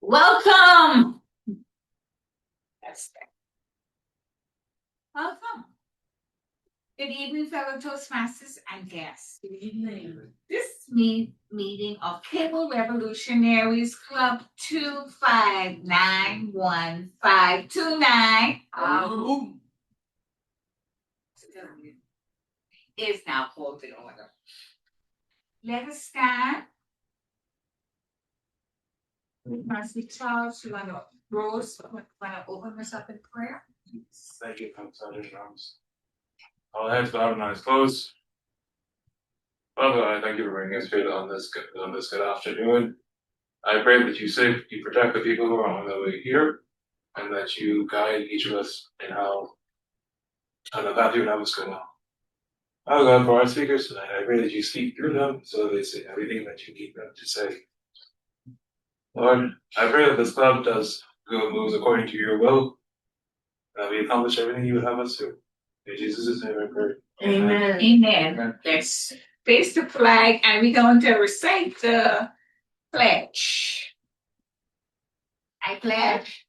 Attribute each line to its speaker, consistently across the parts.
Speaker 1: Welcome. That's right. Welcome. Good evening, fellow Toastmasters and guests.
Speaker 2: Good evening.
Speaker 1: This meeting of Cable Revolutionaries Club 2591529 is now called to order. Let us stand. Pastor Charles, you want to open us up in prayer?
Speaker 3: Thank you, Pastor Drums. All heads bowed and eyes closed. Father, I thank you for bringing us here on this good afternoon. I pray that you protect the people who are on their way here, and that you guide each of us in how and the path you would have us go now. Oh God, for our speakers tonight, I pray that you speak through them so they say everything that you need them to say. Lord, I pray that this club moves according to your will, that we accomplish everything you would have us do. In Jesus' name I pray.
Speaker 1: Amen. Amen. Let's face the flag and we're going to recite the pledge. I pledge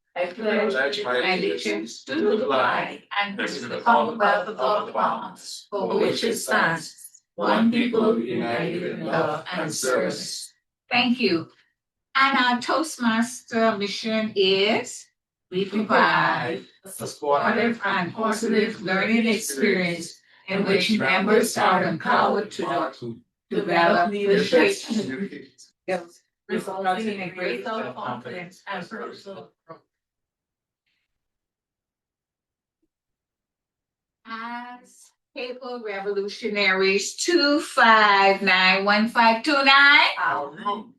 Speaker 1: my allegiance to the flag and to the Commonwealth of the Bahamas, for which it stands, one people united in love and service. Thank you. And our Toastmaster mission is we provide a supportive and positive learning experience in which members are empowered to develop leadership skills, resulting in a great self-confidence and personal growth. As Cable Revolutionaries 2591529.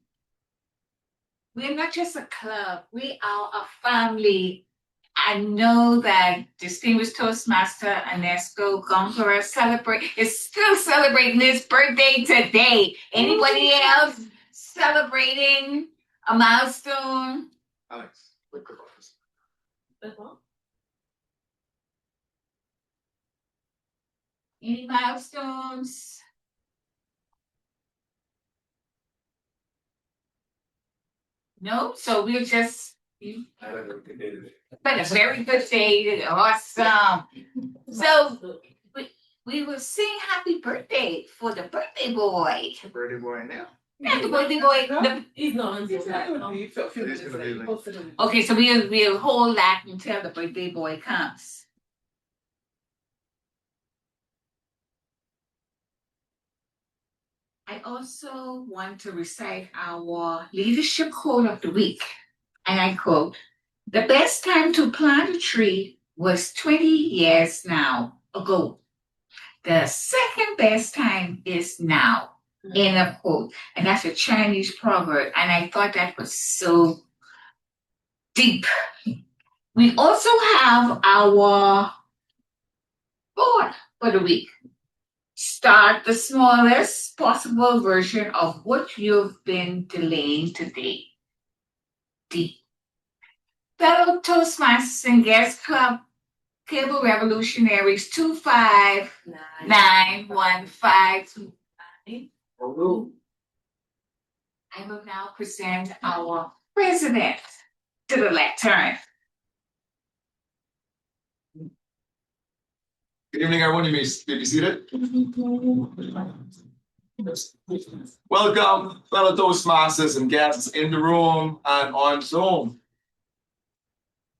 Speaker 1: We're not just a club, we are a family. I know that distinguished Toastmaster Ernesto Góngora is still celebrating his birthday today. Anybody else celebrating a milestone?
Speaker 3: Alex,
Speaker 1: Any milestones? No, so we're just but a very good day. Awesome. So we will sing happy birthday for the birthday boy.
Speaker 3: the birthday boy now.
Speaker 1: Yeah, the birthday boy.
Speaker 2: He's not on this side.
Speaker 1: Okay, so we'll hold that until the birthday boy comes. I also want to recite our leadership quote of the week. And I quote, "The best time to plant a tree was 20 years ago. The second best time is now." End of quote. And that's a Chinese proverb. And I thought that was so deep. We also have our thought for the week. Start the smallest possible version of what you've been delaying today. Deep. Fellow Toastmasters and Guest Club Cable Revolutionaries 2591529. I will now present our president to the lectern.
Speaker 4: Good evening, everyone. You may be seated. Welcome, fellow Toastmasters and guests in the room and on Zoom.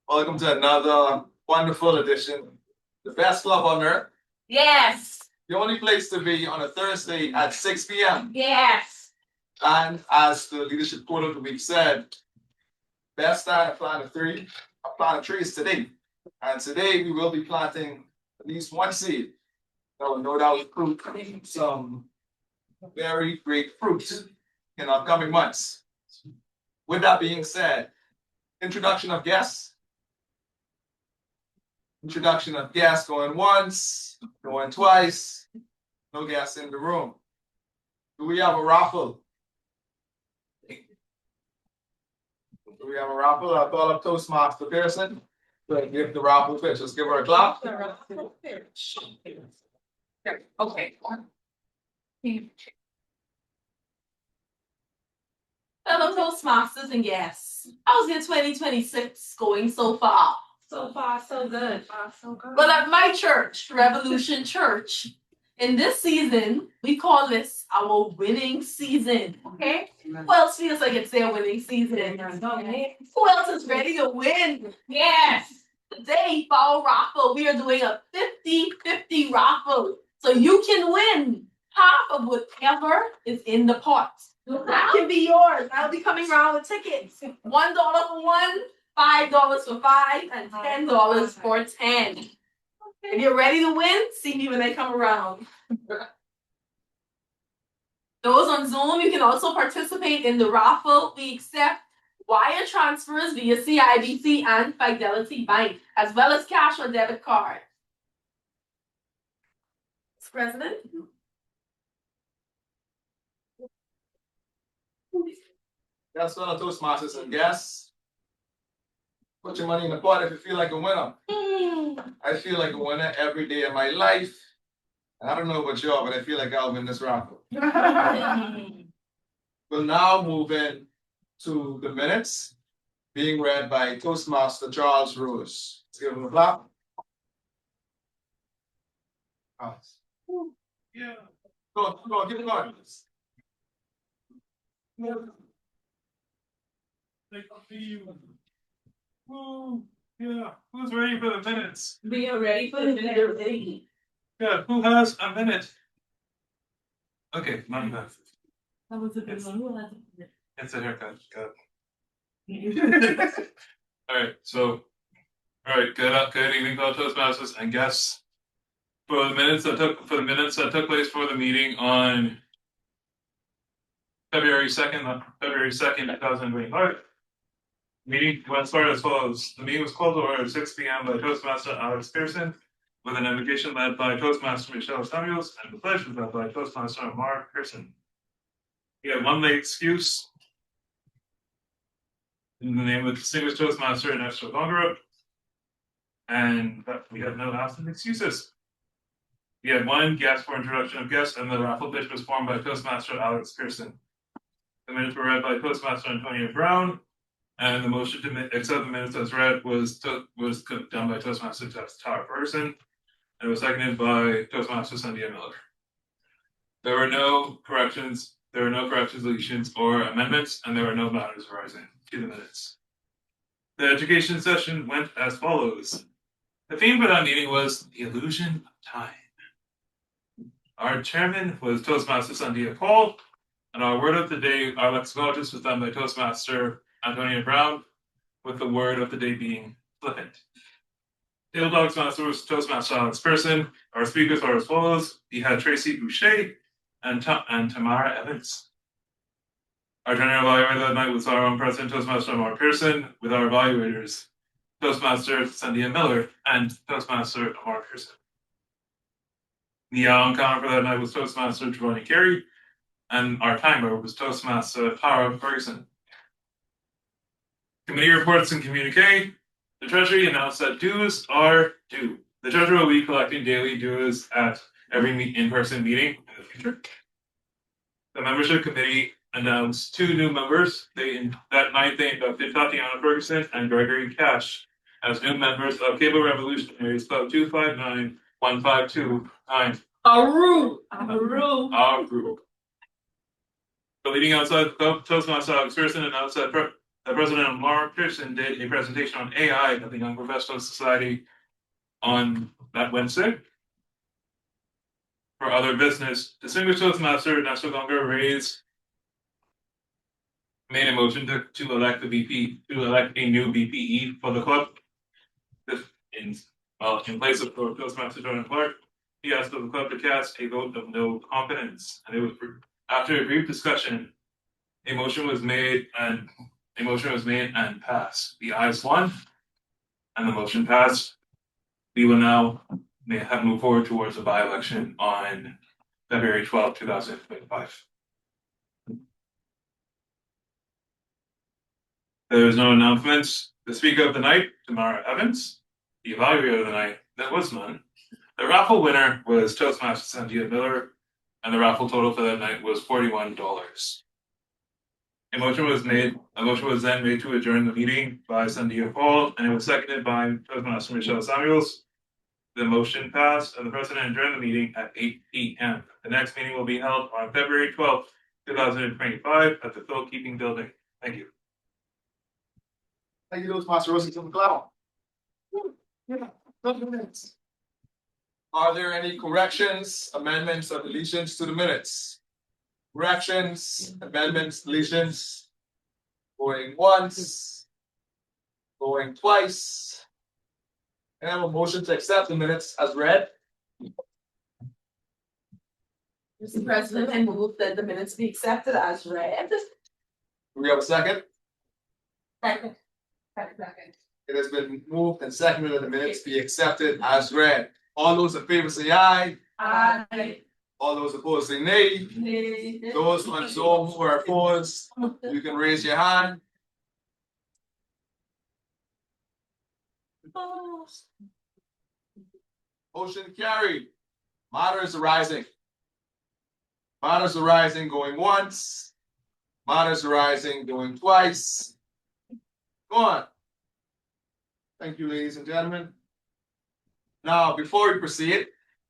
Speaker 4: Welcome to another wonderful edition, the best club on earth.
Speaker 1: Yes.
Speaker 4: The only place to be on a Thursday at 6 p.m.
Speaker 1: Yes.
Speaker 4: And as the leadership quote of the week said, best time to plant a tree is today. And today we will be planting at least one seed that will no doubt prove some very great fruits in our coming months. With that being said, introduction of guests going once, going twice, no guests in the room. Do we have a raffle? I'll call up Toastmaster Pearson to give the raffle pitch. Let's give her a clap.
Speaker 1: Okay.
Speaker 2: Fellow Toastmasters and guests, How's your 2026 going so far?
Speaker 5: So far, so good. So good.
Speaker 2: Well, at my church, Revolution Church, in this season, we call this our winning season. Okay? Who else feels like it's their winning season? Who else is ready to win?
Speaker 1: Yes.
Speaker 2: Today, for our raffle, we are doing a 50-50 raffle. So you can win half of whatever is in the pot. That can be yours. I'll be coming around with tickets. $1 for one, $5 for five, and $10 for 10. If you're ready to win, see me when I come around. Those on Zoom, you can also participate in the raffle. We accept wire transfers via CIBC and Fidelity Bank, as well as cash or debit card. Mr. President?
Speaker 4: That's one of Toastmasters and guests. Put your money in the pot if you feel like a winner. I feel like a winner every day of my life. And I don't know about y'all, but I feel like I'll win this raffle. We'll now move in to the minutes being read by Toastmaster Charles Rose. Let's give him a clap.
Speaker 3: Yeah.
Speaker 4: Go on, give it going.
Speaker 3: Yeah. Who's ready for the minutes?
Speaker 2: We are ready for the minute.
Speaker 3: Yeah. Who has a minute? Okay, mine has.
Speaker 2: That was a good one.
Speaker 3: It's a haircut. Got it. All right. Good evening, fellow Toastmasters and guests. For the minutes that took place for the meeting on February 2nd, 2025. Meeting went started as follows. The meeting was called to order at 6 p.m. by Toastmaster Alex Pearson, with an invocation led by Toastmaster Michelle Samuels, and the pledge was led by Toastmaster Mark Pearson. We have one late excuse in the name of distinguished Toastmaster Ernesto Gongora, and we have no absent excuses. We had one guest for introduction of guests, and the raffle pitch was formed by Toastmaster Alex Pearson. The minutes were read by Toastmaster Antonio Brown, and the motion to accept the minutes as read was done by Toastmaster Tara Ferguson, and it was seconded by Toastmaster Cynthia Miller. There were no corrections, deletions, or amendments, and there were no matters arising to the minutes. The education session went as follows. The theme for that meeting was the illusion of time. Our chairman was Toastmaster Cynthia Paul, and our word of the day, our lexicology was done by Toastmaster Antonio Brown, with the word of the day being flippant. Table Toastmaster was Toastmaster Alex Pearson. Our speakers are as follows. We had Tracy Boucher and Tamara Evans. Our general evaluator that night was our own president, Toastmaster Mark Pearson, with our evaluators, Toastmaster Cynthia Miller and Toastmaster Mark Pearson. The on-counter for that night was Toastmaster Giovanni Carey, and our timer was Toastmaster Tara Ferguson. Committee reports and communique. The Treasury announced that dues are due. The Treasurer will be collecting daily dues at every in-person meeting in the future. The membership committee announced 2 new members. That night they inducted Tatiana Ferguson and Gregory Cash as new members of Cable Revolutionaries Club 259-152-9.
Speaker 2: Aru.
Speaker 3: Our group. The leading outside the club, Toastmaster Alex Pearson announced that President Mark Pearson did a presentation on AI at the Young Professional Society on that Wednesday. For other business, distinguished Toastmaster Ernesto Gongora made a motion to elect a new VPE for the club. In place of Toastmaster Jordan Clark, he asked the club to cast a vote of no confidence, and it was after a brief discussion, a motion was made and passed. The ayes won, and the motion passed. We will now have moved forward towards the by-election on February 12, 2025. There is no announcements. The speaker of the night, Tamara Evans. The evaluator of the night, there was none. The raffle winner was Toastmaster Cynthia Miller, and the raffle total for that night was $41. A motion was then made to adjourn the meeting by Sandia Paul, and it was seconded by Toastmaster Michelle Samuels. The motion passed, and the president adjourned the meeting at 8 p.m. The next meeting will be held on February 12th, 2025 at the Phil Keeping Building. Thank you.
Speaker 4: Thank you, Toastmaster Rosenthal McLeod. Are there any corrections, amendments, or deletions to the minutes? Corrections, amendments, deletions. Going once. Going twice. And I have a motion to accept the minutes as read.
Speaker 2: Mr. President, I move that the minutes be accepted as read.
Speaker 4: Do we have a second?
Speaker 1: Second.
Speaker 4: It has been moved and seconded that the minutes be accepted as read. All those in favor say aye.
Speaker 2: Aye.
Speaker 4: All those opposed say nay. Those on Zoom who are opposed, you can raise your hand. Motion carried. Matters arising. Matters arising going once. Matters arising going twice. Go on. Thank you, ladies and gentlemen. Now, before we proceed,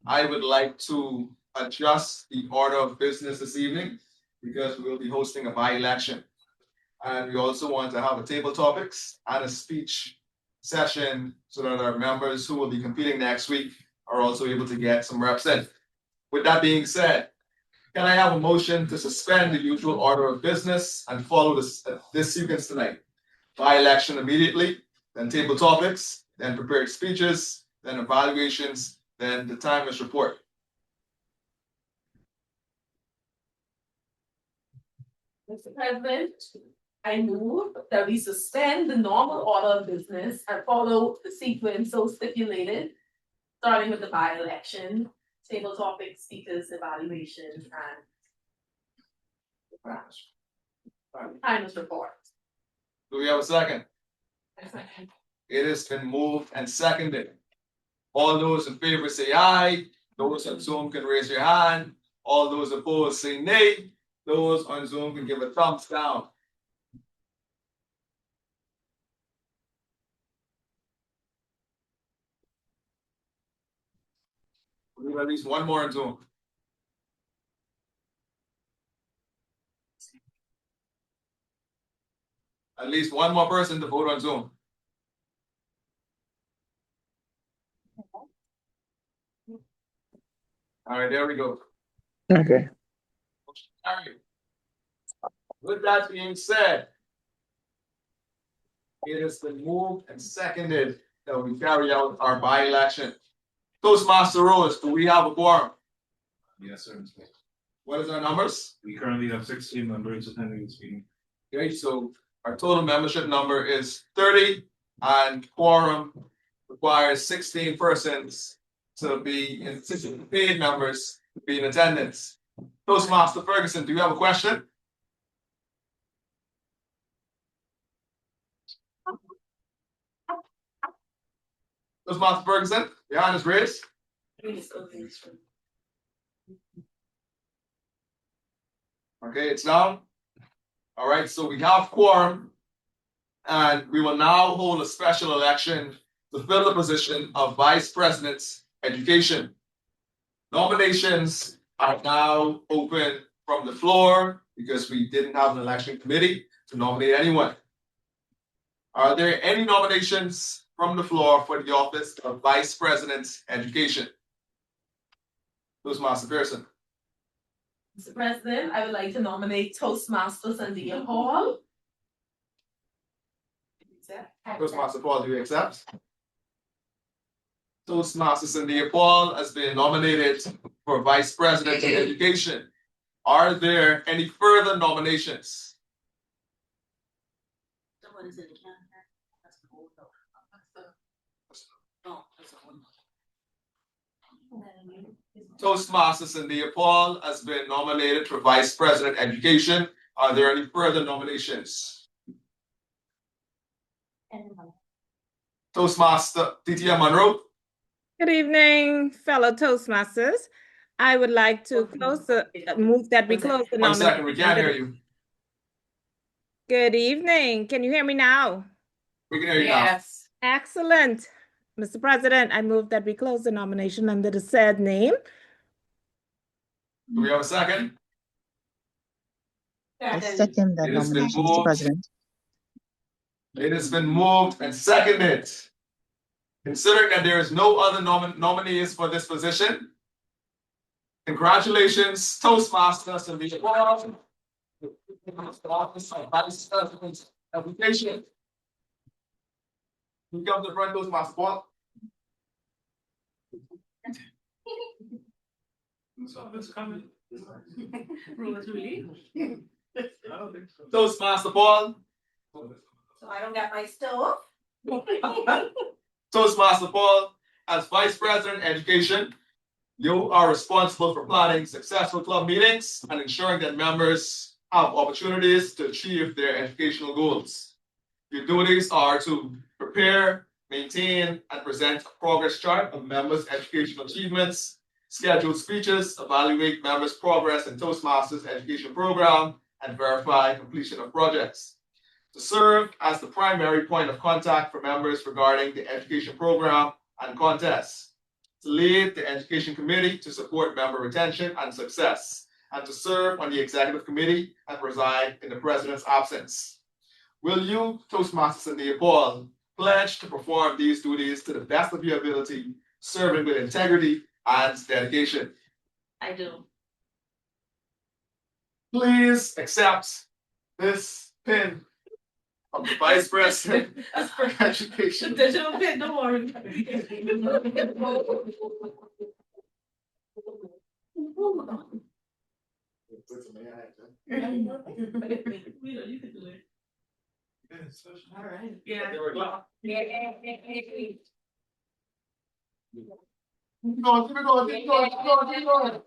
Speaker 4: I would like to adjust the order of business this evening because we will be hosting a by-election. And we also want to have a table topics and a speech session so that our members who will be competing next week are also able to get some reps in. With that being said, can I have a motion to suspend the usual order of business and follow this sequence tonight? By-election immediately, then table topics, then prepared speeches, then evaluations, then the timeless report.
Speaker 2: Mr. President, I move that we suspend the normal order of business and follow the sequence so stipulated, starting with the by-election, table topics, speakers, evaluations, and timeless report.
Speaker 4: Do we have a second? It has been moved and seconded. All those in favor say aye. Those on Zoom can raise your hand. All those opposed say nay. Those on Zoom can give a thumbs down. We have at least one more on Zoom. At least one more person to vote on Zoom. All right, there we go.
Speaker 6: Okay.
Speaker 4: All right. With that being said, it has been moved and seconded that we carry out our by-election. Toastmaster Rose, do we have a quorum?
Speaker 3: Yes, sir.
Speaker 4: What is our numbers?
Speaker 3: We currently have 16 members attending this meeting.
Speaker 4: Okay, so our total membership number is 30 and quorum requires 16 persons to be in, 16 paid members to be in attendance. Toastmaster Ferguson, do you have a question? Toastmaster Ferguson, your hand is raised. Okay, it's down. All right, so we have quorum. And we will now hold a special election to fill the position of Vice President, Education. Nominations are now open from the floor because we didn't have an election committee to nominate anyone. Are there any nominations from the floor for the office of Vice President, Education? Toastmaster Pearson.
Speaker 2: Mr. President, I would like to nominate Toastmaster Sandia Hall.
Speaker 4: Toastmaster Paul, do you accept? Toastmaster Sandia Paul has been nominated for Vice President of Education. Are there any further nominations? Toastmaster Sandia Paul has been nominated for Vice President Education. Are there any further nominations? Toastmaster Titia Monroe.
Speaker 6: Good evening, fellow Toastmasters. I would like to move that we close the
Speaker 4: 1 second, we
Speaker 6: nomination.
Speaker 4: can't hear you.
Speaker 6: Good evening. Can you hear me now?
Speaker 4: We can hear you now.
Speaker 2: Yes.
Speaker 6: Excellent. Mr. President, I move that we close the nomination under the said name.
Speaker 4: Do we have a second?
Speaker 7: I second that
Speaker 4: It has been
Speaker 7: nomination, Mr.
Speaker 4: moved.
Speaker 7: President.
Speaker 4: It has been moved and seconded. Considering that there is no other nominees for this position, congratulations, Toastmasters, and the award. Office of Vice President Education. You come to the front, Toastmaster Paul. Toastmaster Paul.
Speaker 2: So I don't get my stove?
Speaker 4: Toastmaster Paul, as Vice President Education, you are responsible for planning successful club meetings and ensuring that members have opportunities to achieve their educational goals. Your duties are to prepare, maintain, and present a progress chart of members' educational achievements, schedule speeches, evaluate members' progress in Toastmasters education program, and verify completion of projects. To serve as the primary point of contact for members regarding the education program and contests. To lead the education committee to support member retention and success, and to serve on the executive committee and preside in the president's absence. Will you, Toastmasters and Paul, pledge to perform these duties to the best of your ability, serving with integrity and dedication?
Speaker 2: I do.
Speaker 4: Please accept this pin of the Vice President of Education.
Speaker 2: Digital pin, don't worry. All right. Yeah.
Speaker 4: There we go.
Speaker 1: Yeah.
Speaker 4: Keep going, keep it going, keep it going, keep it going, keep it going.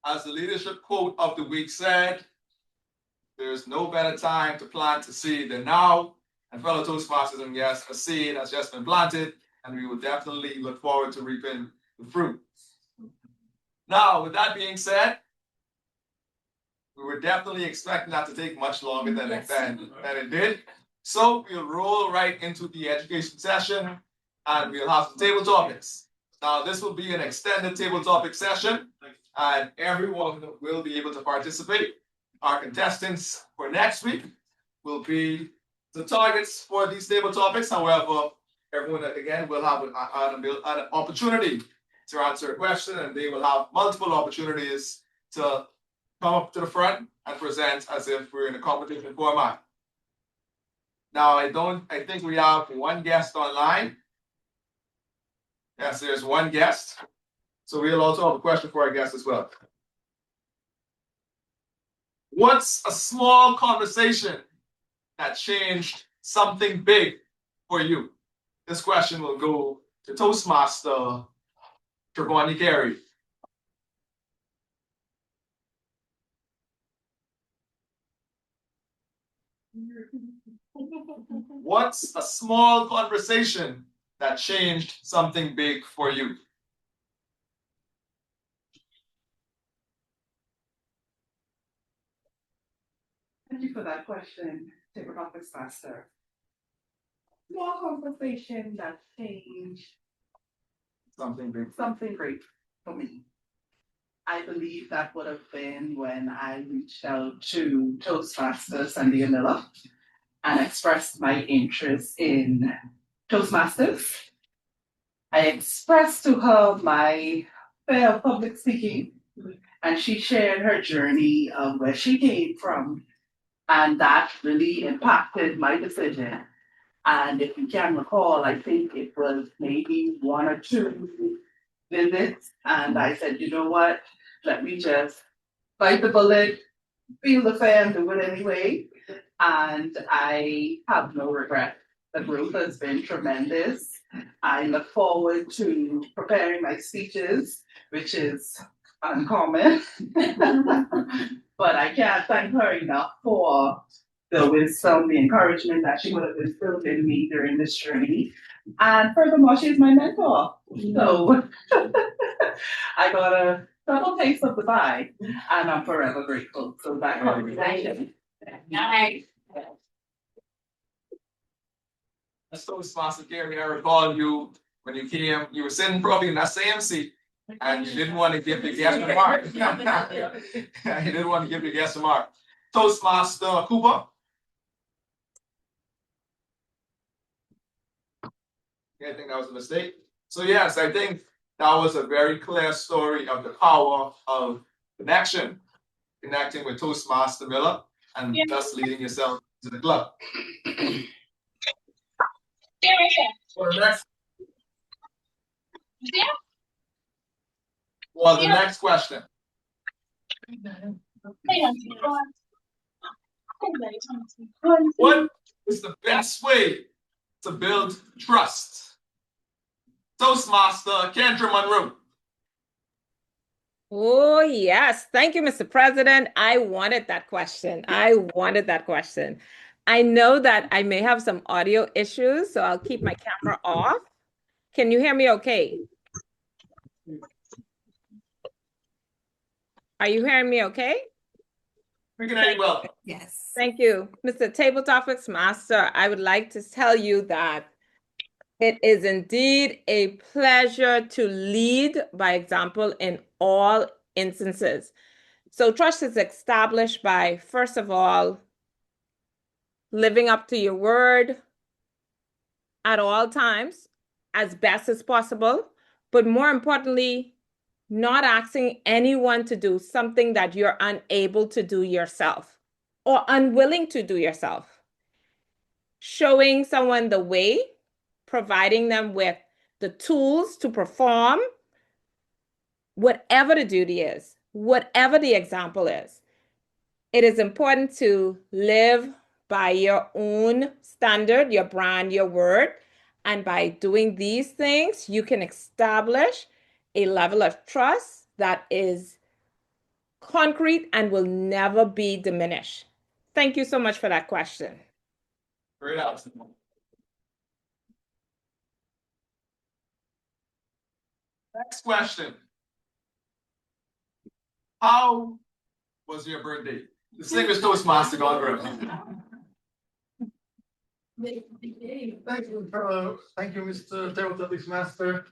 Speaker 4: As the leadership quote of the week said, there's no better time to plant a seed than now. And fellow Toastmasters, and yes, a seed has just been planted, and we will definitely look forward to reaping the fruit. Now, with that being said, we were definitely expecting that to take much longer than it did. So we'll roll right into the education session, and we'll have some table topics. Now, this will be an extended table topic session, and everyone will be able to participate. Our contestants for next week will be the targets for these table topics. However, everyone again will have an opportunity to answer a question, and they will have multiple opportunities to come up to the front and present as if we're in a competition format. Now, I think we have one guest online. Yes, there's one guest. So we'll also have a question for our guest as well. What's a small conversation that changed something big for you? This question will go to Toastmaster Trevoni Carey. What's a small conversation that changed something big for you?
Speaker 5: Thank you for that question, Table Topics Master. Small conversation that changed
Speaker 4: Something big.
Speaker 5: something great for me. I believe that would have been when I reached out to Toastmasters Sandia Miller and expressed my interest in Toastmasters. I expressed to her my fear of public speaking, and she shared her journey of where she came from, and that really impacted my decision. And if you can recall, I think it was maybe 1 or 2 visits, and I said, you know what, let me just bite the bullet, feel the fear, and do it anyway. And I have no regret. The growth has been tremendous. I look forward to preparing my speeches, which is uncommon. But I can't thank her enough for the wisdom, the encouragement that she would have instilled in me during this journey. And furthermore, she's my mentor. So I got a double taste of the pie, and I'm forever grateful. So that conversation.
Speaker 1: Nice.
Speaker 4: That's Toastmaster Gary. I recall you when you came, you were sitting probably in that same seat and you didn't want to give the guest a mark. You didn't want to give the guest a mark. Toastmaster Cooper. I think that was a mistake. So yes, I think that was a very clear story of the power of connection, connecting with Toastmaster Miller and thus leading yourself to the club. For the next, well, the next question. What is the best way to build trust? Toastmaster Kendra Monroe.
Speaker 6: Oh, yes. Thank you, Mr. President. I wanted that question. I know that I may have some audio issues, so I'll keep my camera off. Can you hear me okay? Are you hearing me okay?
Speaker 4: We can hear you well.
Speaker 1: Yes.
Speaker 6: Thank you. Mr. Table Topics Master, I would like to tell you that it is indeed a pleasure to lead by example in all instances. So trust is established by, first of all, living up to your word at all times as best as possible, but more importantly, not asking anyone to do something that you're unable to do yourself or unwilling to do yourself. Showing someone the way, providing them with the tools to perform whatever the duty is, whatever the example is. It is important to live by your own standard, your brand, your word. And by doing these things, you can establish a level of trust that is concrete and will never be diminished. Thank you so much for that question.
Speaker 4: Great answer. Next question. How was your birthday? Distinguished Toastmaster Gone.
Speaker 7: Thank you, Mr. Table Topics Master.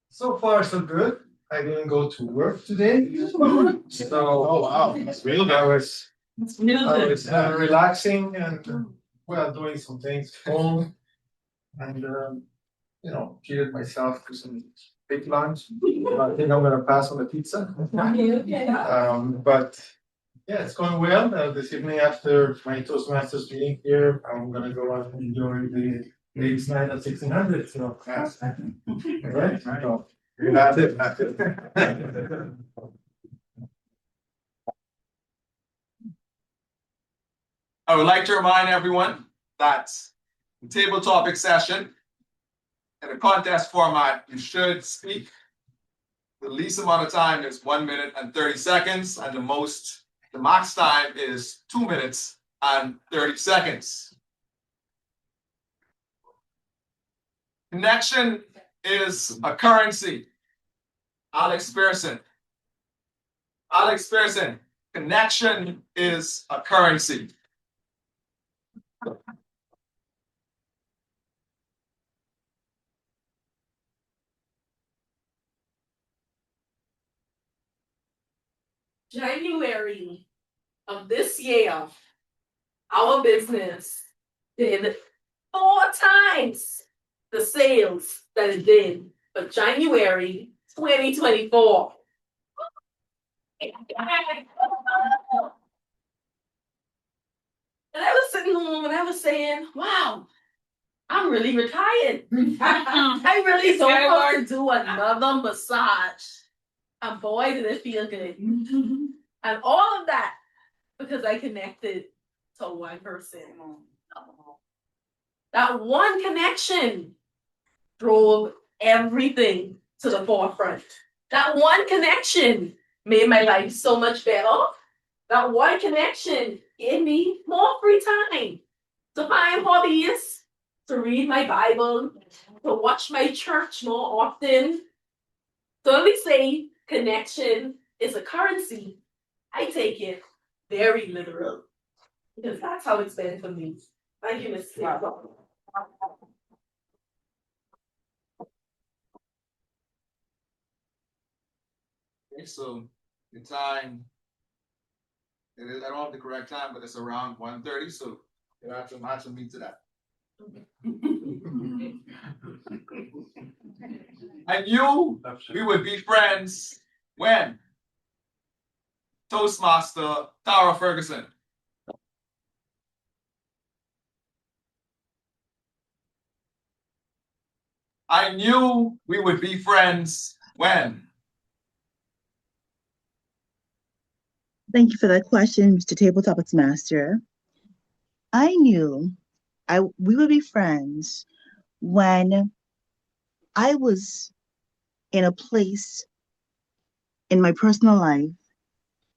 Speaker 7: So far, so good. I didn't go to work today. So, oh wow, that's real good. I was relaxing and well, doing some things at home, and treated myself to some big lunch. I think I'm gonna pass on the pizza. But yeah, it's going well. This evening after my Toastmasters meeting here, I'm gonna go out and enjoy the ladies' night at 1600. So, yes. All right. So, that's it. That's it.
Speaker 4: I would like to remind everyone that the table topic session in a contest format, you should speak. The least amount of time is 1 minute and 30 seconds, and the max time is 2 minutes and 30 seconds. Connection is a currency. Alex Pearson. Alex Pearson, connection is a currency.
Speaker 2: January of this year, our business did 4 times the sales that it did for January 2024. And I was sitting home and I was saying, wow, I'm really retired. I really don't want to do another massage. And boy, did it feel good. And all of that because I connected to one person. That one connection drove everything to the forefront. That one connection made my life so much better. That one connection gave me more free time to find hobbies, to read my Bible, to watch my church more often. So when we say connection is a currency, I take it very literal because that's how it's been for me. Thank you, Ms. Wow.
Speaker 4: Okay, so the time, it is, I don't have the correct time, but it's around 1:30. So you have to match me to that. I knew we would be friends when Toastmaster Tara Ferguson. I knew we would be friends when.
Speaker 8: Thank you for that question, Mr. Table Topics Master. I knew we would be friends when I was in a place in my personal life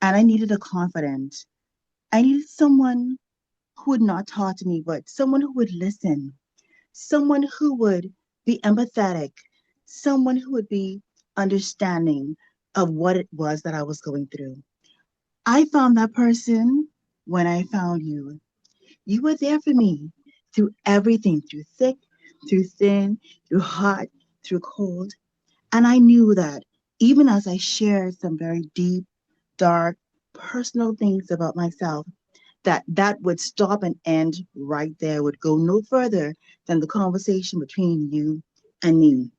Speaker 8: and I needed a confidant. I needed someone who would not talk to me, but someone who would listen, someone who would be empathetic, someone who would be understanding of what it was that I was going through. I found that person when I found you. You were there for me through everything, through thick, through thin, through hot, through cold. And I knew that even as I shared some very deep, dark, personal things about myself, that would stop and end right there, would go no further than the conversation between you and me.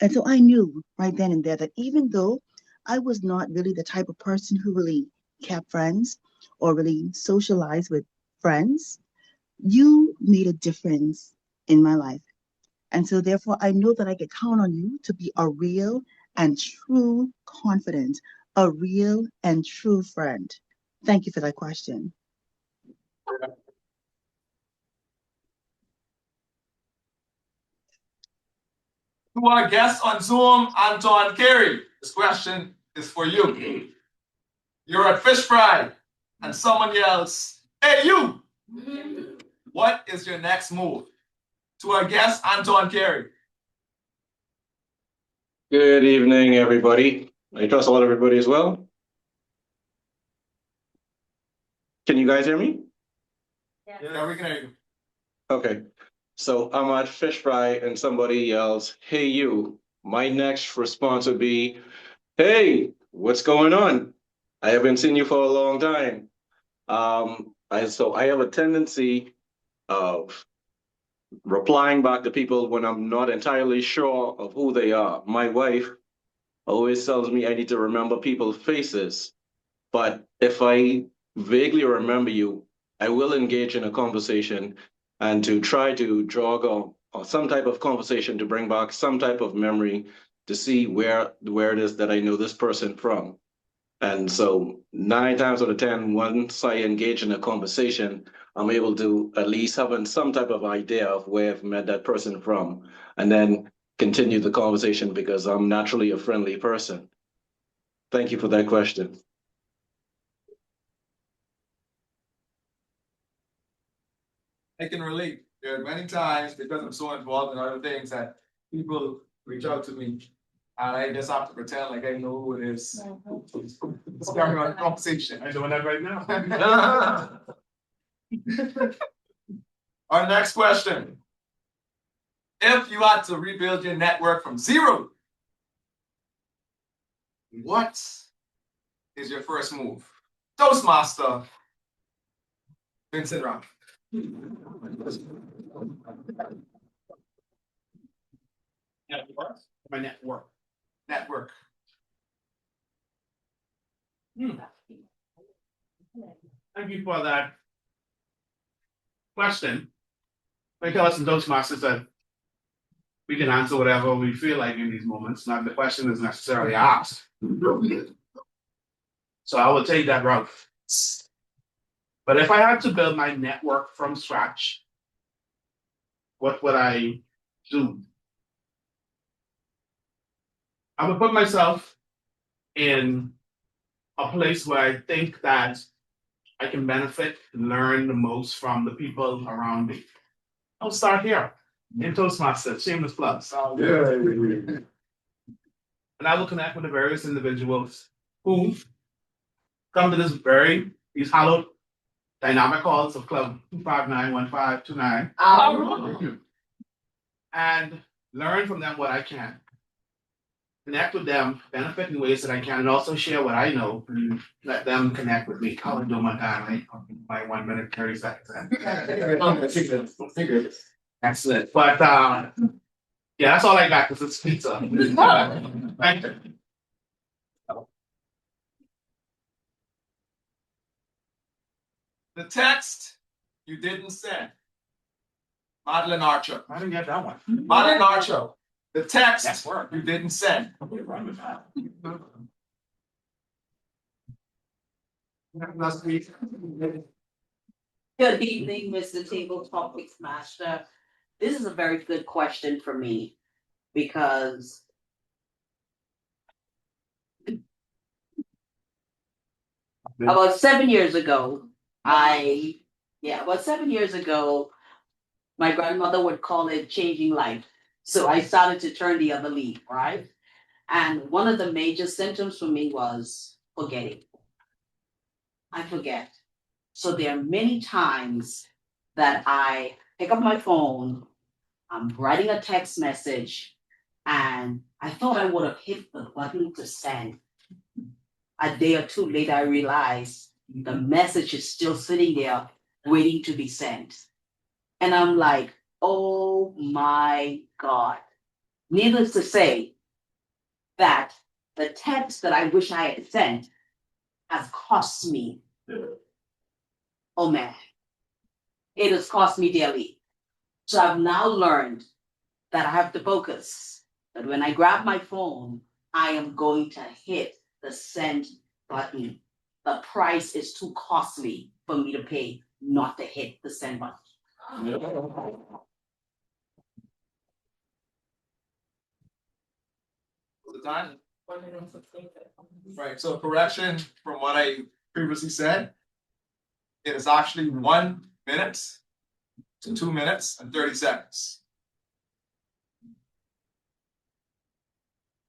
Speaker 8: And so I knew right then and there that even though I was not really the type of person who really kept friends or really socialized with friends, you made a difference in my life. And so therefore I know that I can count on you to be a real and true confidant, a real and true friend. Thank you for that question.
Speaker 4: To our guest on Zoom, Anton Carey. This question is for you. You're at Fish Fry and someone yells, "Hey, you!" What is your next move? To our guest, Anton Carey.
Speaker 9: Good evening, everybody. I trust all everybody as well. Can you guys hear me?
Speaker 4: Yeah, we can hear you.
Speaker 9: Okay. So I'm at Fish Fry and somebody yells, "Hey, you." My next response would be, "Hey, what's going on? I haven't seen you for a long time." I have a tendency of replying back to people when I'm not entirely sure of who they are. My wife always tells me I need to remember people's faces. But if I vaguely remember you, I will engage in a conversation and to try to jog or some type of conversation to bring back some type of memory to see where it is that I know this person from. And so 9 times out of 10, once I engage in a conversation, I'm able to at least have some type of idea of where I've met that person from, and then continue the conversation because I'm naturally a friendly person. Thank you for that question.
Speaker 4: I can relate. There are many times because I'm so involved in other things that people reach out to me and I just have to pretend like I know who it is. Let's carry on the conversation.
Speaker 7: I'm doing that right now.
Speaker 4: Our next question. If you had to rebuild your network from zero, what is your first move? Toastmaster, Vincent Rock.
Speaker 7: My network.
Speaker 4: Network.
Speaker 7: Thank you for that question. They tell us in Toastmasters that we can answer whatever we feel like in these moments, not the question is necessarily asked. So I will take that route. But if I had to build my network from scratch, what would I do? I would put myself in a place where I think that
Speaker 10: I can benefit, learn the most from the people around me. I'll start here in Toastmasters, shameless plug. And I will connect with the various individuals who come to these hallowed dynamic calls of Club 2591529 and learn from them what I can. Connect with them, benefit in ways that I can, and also share what I know and let them connect with me. I'll do my time, my 1 minute, 30 seconds. Excellent. But yeah, that's all I got because it's pizza. Thank you.
Speaker 4: The text you didn't send. Madeline Archer.
Speaker 10: I didn't get that one.
Speaker 4: Madeline Archer. The text
Speaker 10: That's work.
Speaker 4: you didn't send.
Speaker 11: Good evening, Mr. Table Topics Master. This is a very good question for me because about 7 years ago, about 7 years ago, my grandmother would call it changing life. So I started to turn the other leaf, right? And one of the major symptoms for me was forgetting. I forget. So there are many times that I pick up my phone, I'm writing a text message, and I thought I would have hit the button to send. A day or two later, I realized the message is still sitting there waiting to be sent. And I'm like, oh my God. Needless to say, that the text that I wish I had sent has cost me. Oh man, it has cost me dearly. So I've now learned that I have to focus, that when I grab my phone, I am going to hit the send button. The price is too costly for me to pay not to hit the send button.
Speaker 4: The time? Right, so correction from what I previously said. It is actually 1 minute to 2 minutes and 30 seconds.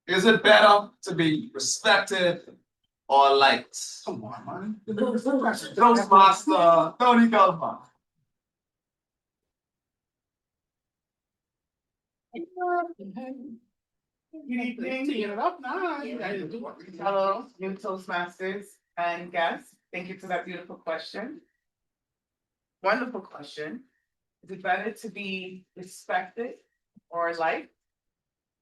Speaker 4: Is it better to be respected or liked?
Speaker 10: Come on, man.
Speaker 4: Toastmaster Tony Galvan.
Speaker 5: Hello, new Toastmasters and guests. Thank you for that beautiful question. Wonderful question. Is it better to be respected or liked?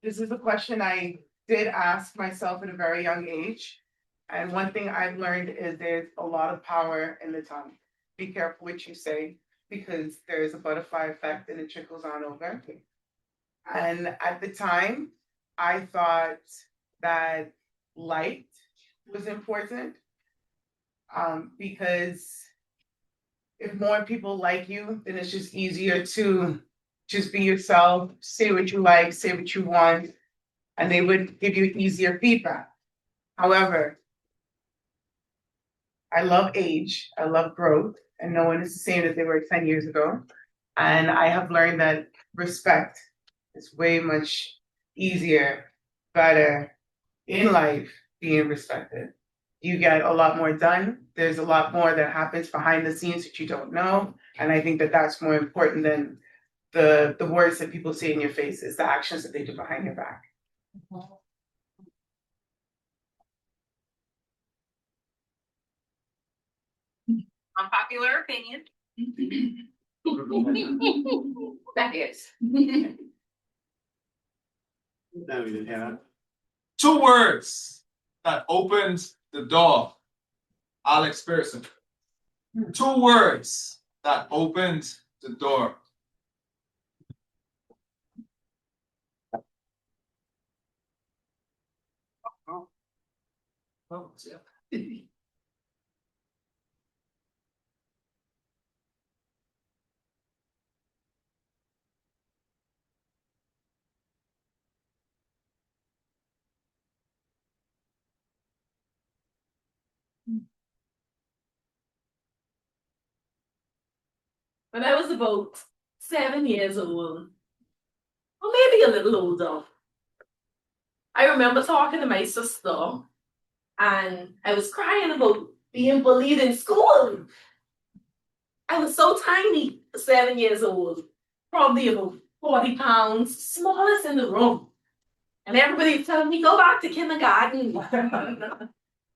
Speaker 5: This is a question I did ask myself at a very young age. And one thing I've learned is there's a lot of power in the tongue. Be careful what you say because there is a butterfly effect and it trickles on over. And at the time, I thought that liked was important because if more people like you, then it's just easier to just be yourself, say what you like, say what you want, and they would give you easier feedback. However, I love age, I love growth, and no one is the same as they were 10 years ago. And I have learned that respect is way much easier, better in life being respected. You get a lot more done. There's a lot more that happens behind the scenes that you don't know. And I think that that's more important than the words that people say in your face, is the actions that they do behind your back.
Speaker 2: Unpopular opinion.
Speaker 1: That is.
Speaker 10: No, we didn't hear that.
Speaker 4: 2 words that opened the door. Alex Pearson. 2 words that opened the door.
Speaker 10: Oh, yeah.
Speaker 2: when I was about 7 years old, or maybe a little older, I remember talking to my sister, and I was crying about being bullied in school. I was so tiny, 7 years old, probably about 40 pounds, smallest in the room. And everybody's telling me, go back to kindergarten.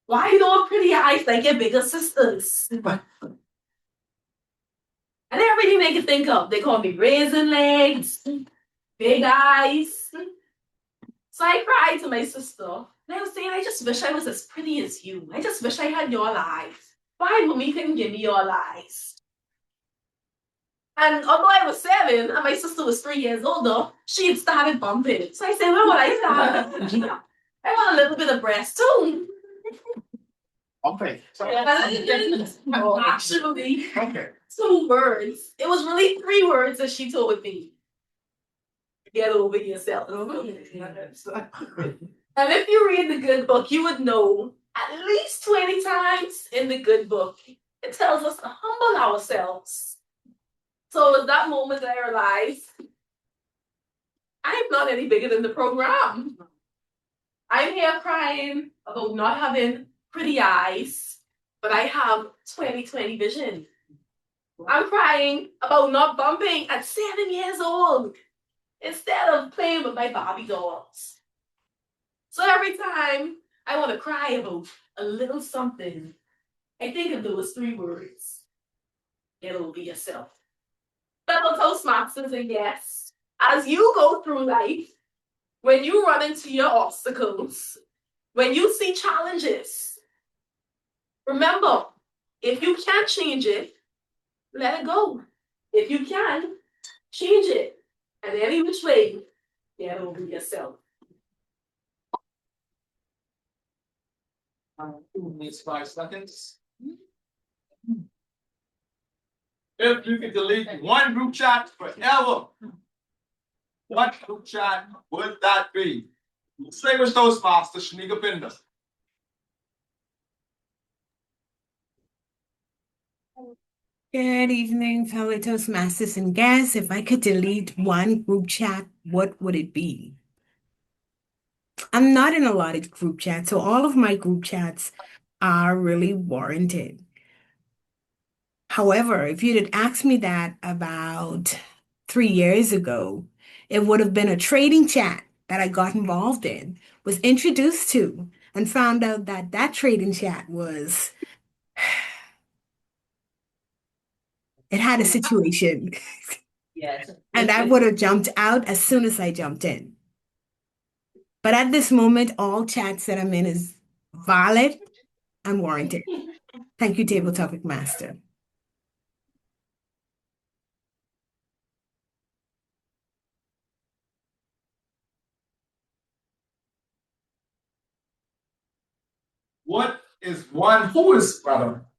Speaker 2: Why you don't have pretty eyes like your bigger sisters? And everything they can think of. They call me raisin legs, big eyes. So I cried to my sister. And I was saying, I just wish I was as pretty as you. I just wish I had your eyes. Why mommy couldn't give me your eyes? And although I was 7 and my sister was 3 years older, she had started bumping. So I said, well, what I start? I want a little bit of breast too.
Speaker 10: Okay. So,
Speaker 2: Actually,
Speaker 10: okay.
Speaker 2: 2 words. It was really 3 words that she told me. Get over yourself. And if you read the good book, you would know at least 20 times in the good book, it tells us to humble ourselves. So at that moment I realized I'm not any bigger than the program. I'm here crying about not having pretty eyes, but I have 20/20 vision. I'm crying about not bumping at 7 years old instead of playing with my Barbie dolls. So every time I want to cry about a little something, I think of those 3 words. Get over yourself. Fellow Toastmasters and guests, as you go through life, when you run into your obstacles, when you see challenges, remember, if you can't change it, let it go. If you can, change it. And any which way, get over yourself.
Speaker 4: 2 minutes, 5 seconds. If you could delete one group chat forever, what group chat would that be? Distinguished Toastmaster Shanika Pinder.
Speaker 12: Good evening, fellow Toastmasters and guests. If I could delete one group chat, what would it be? I'm not in a lot of group chats, so all of my group chats are really warranted. However, if you'd asked me that about 3 years ago, it would have been a trading chat that I got involved in, was introduced to, and found out that that trading chat was, it had a situation.
Speaker 11: Yes.
Speaker 12: And I would have jumped out as soon as I jumped in. But at this moment, all chats that I'm in is valid and warranted. Thank you, Table Topic Master.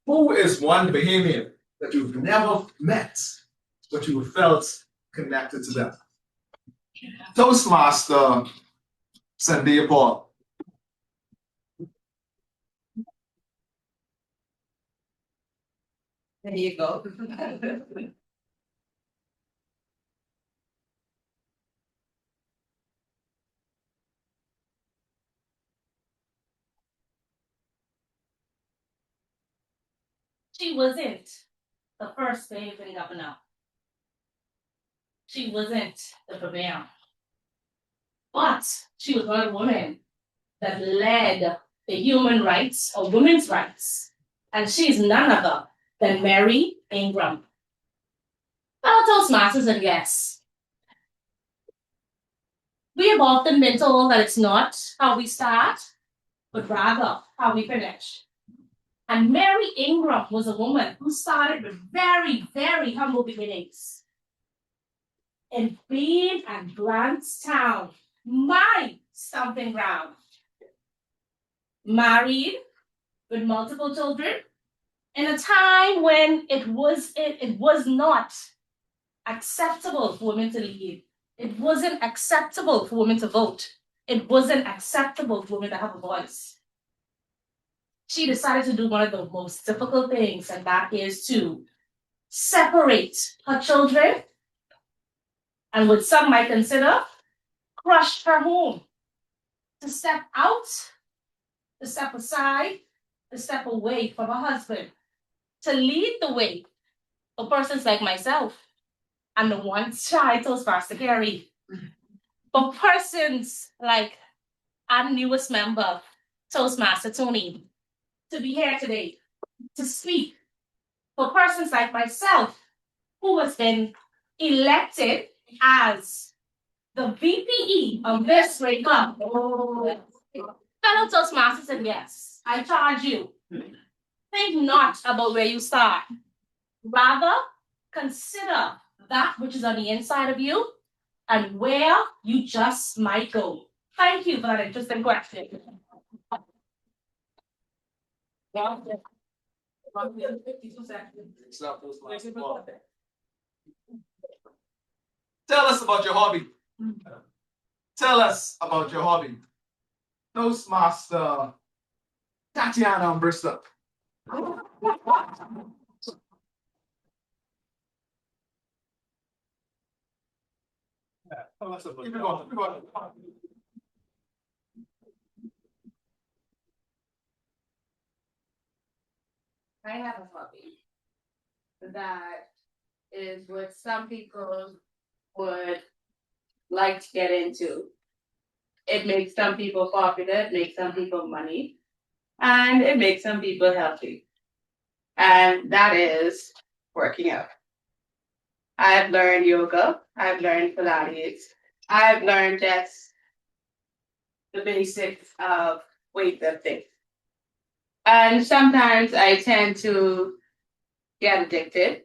Speaker 4: Who is one Bahamian that you've never met, but you felt connected to them? Toastmaster Sandia Paul.
Speaker 11: There you go.
Speaker 2: She wasn't the first Bahamian governor. She wasn't the premier. But she was one of the women that led the human rights or women's rights. And she's none other than Mary Ingram. Fellow Toastmasters and guests, we have often been told that it's not how we start, but rather how we finish. And Mary Ingram was a woman who started with very, very humble beginnings. In Bean and Grantstown, my stomping ground. Married with multiple children in a time when it was not acceptable for women to lead. It wasn't acceptable for women to vote. It wasn't acceptable for women to have a voice. She decided to do one of the most difficult things, and that is to separate her children, and what some might consider crush her home. To step out, to step aside, to step away from her husband, to lead the way for persons like myself. I'm the one child Toastmaster carry. For persons like our newest member, Toastmaster Tony, to be here today, to speak. For persons like myself, who has been elected as the VPE of this great club. Fellow Toastmasters, and yes, I charge you. Think not about where you start. Rather, consider that which is on the inside of you and where you just might go. Thank you for that interesting question.
Speaker 4: Tell us about your hobby. Tell us about your hobby. Toastmaster Tatiana Bristol.
Speaker 10: Tell us about
Speaker 4: Keep it going, keep it going.
Speaker 13: I have a hobby that is what some people would like to get into. It makes some people popular, it makes some people money, and it makes some people healthy. And that is working out. I've learned yoga, I've learned Pilates, I've learned just the basics of weightlifting. And sometimes I tend to get addicted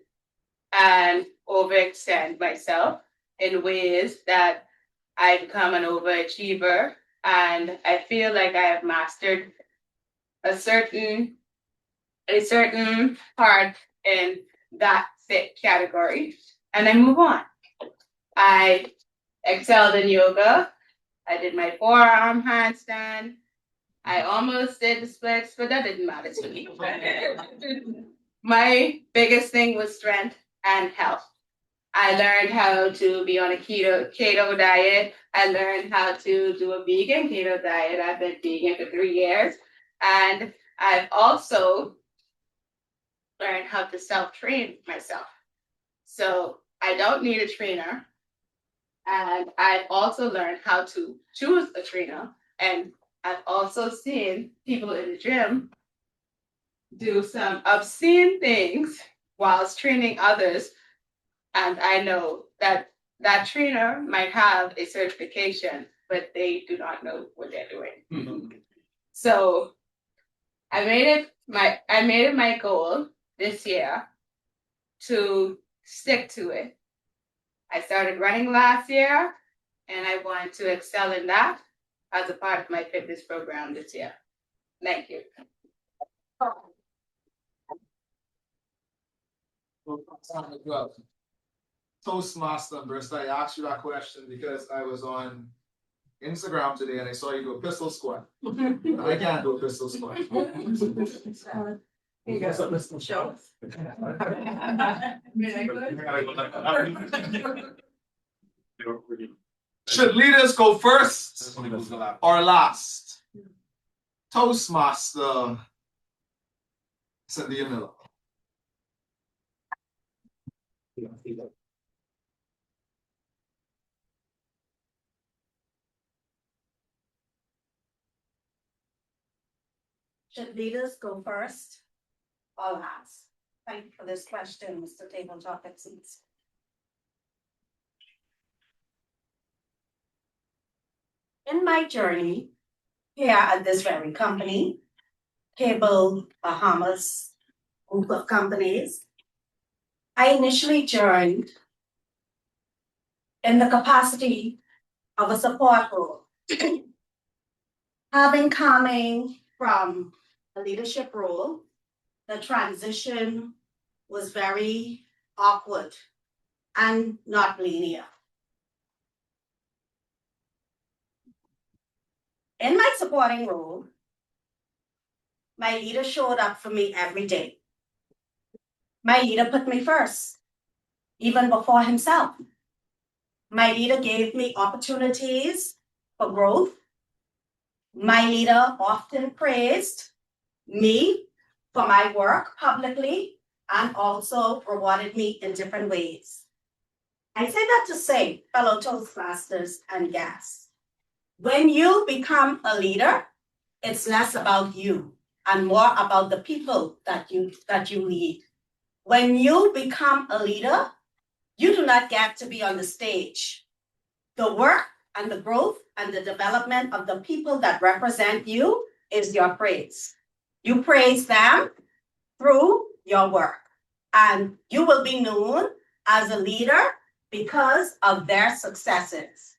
Speaker 13: and overextend myself in ways that I become an overachiever and I feel like I have mastered a certain part in that fit category and I move on. I excelled in yoga. I did my forearm handstand. I almost did the splits, but that didn't matter to me. My biggest thing was strength and health. I learned how to be on a keto diet. I learned how to do a vegan keto diet. I've been vegan for 3 years. And I've also learned how to self-train myself. So I don't need a trainer. And I've also learned how to choose a trainer. And I've also seen people in the gym do some obscene things whilst training others. And I know that that trainer might have a certification, but they do not know what they're doing. So I made it my goal this year to stick to it. I started running last year and I want to excel in that as a part of my fitness program this year. Thank you.
Speaker 4: Toastmaster Bristol, I asked you that question because I was on Instagram today and I saw you do a pistol squat. I can't do a pistol squat.
Speaker 2: You got something to show us?
Speaker 4: Should leaders go first or last? Toastmaster Cynthia Miller.
Speaker 14: Should leaders go first or last? Thank you for this question, Mr. Tabletop Exceeds. In my journey here at this very company, Cable Bahamas group of companies, I initially joined in the capacity of a support role. Having coming from a leadership role, the transition was very awkward and not linear. In my supporting role, my leader showed up for me every day. My leader put me first, even before himself. My leader gave me opportunities for growth. My leader often praised me for my work publicly and also rewarded me in different ways. I say that to say, fellow Toastmasters and guests, when you become a leader, it's less about you and more about the people that you lead. When you become a leader, you do not get to be on the stage. The work and the growth and the development of the people that represent you is your praise. You praise them through your work, and you will be known as a leader because of their successes.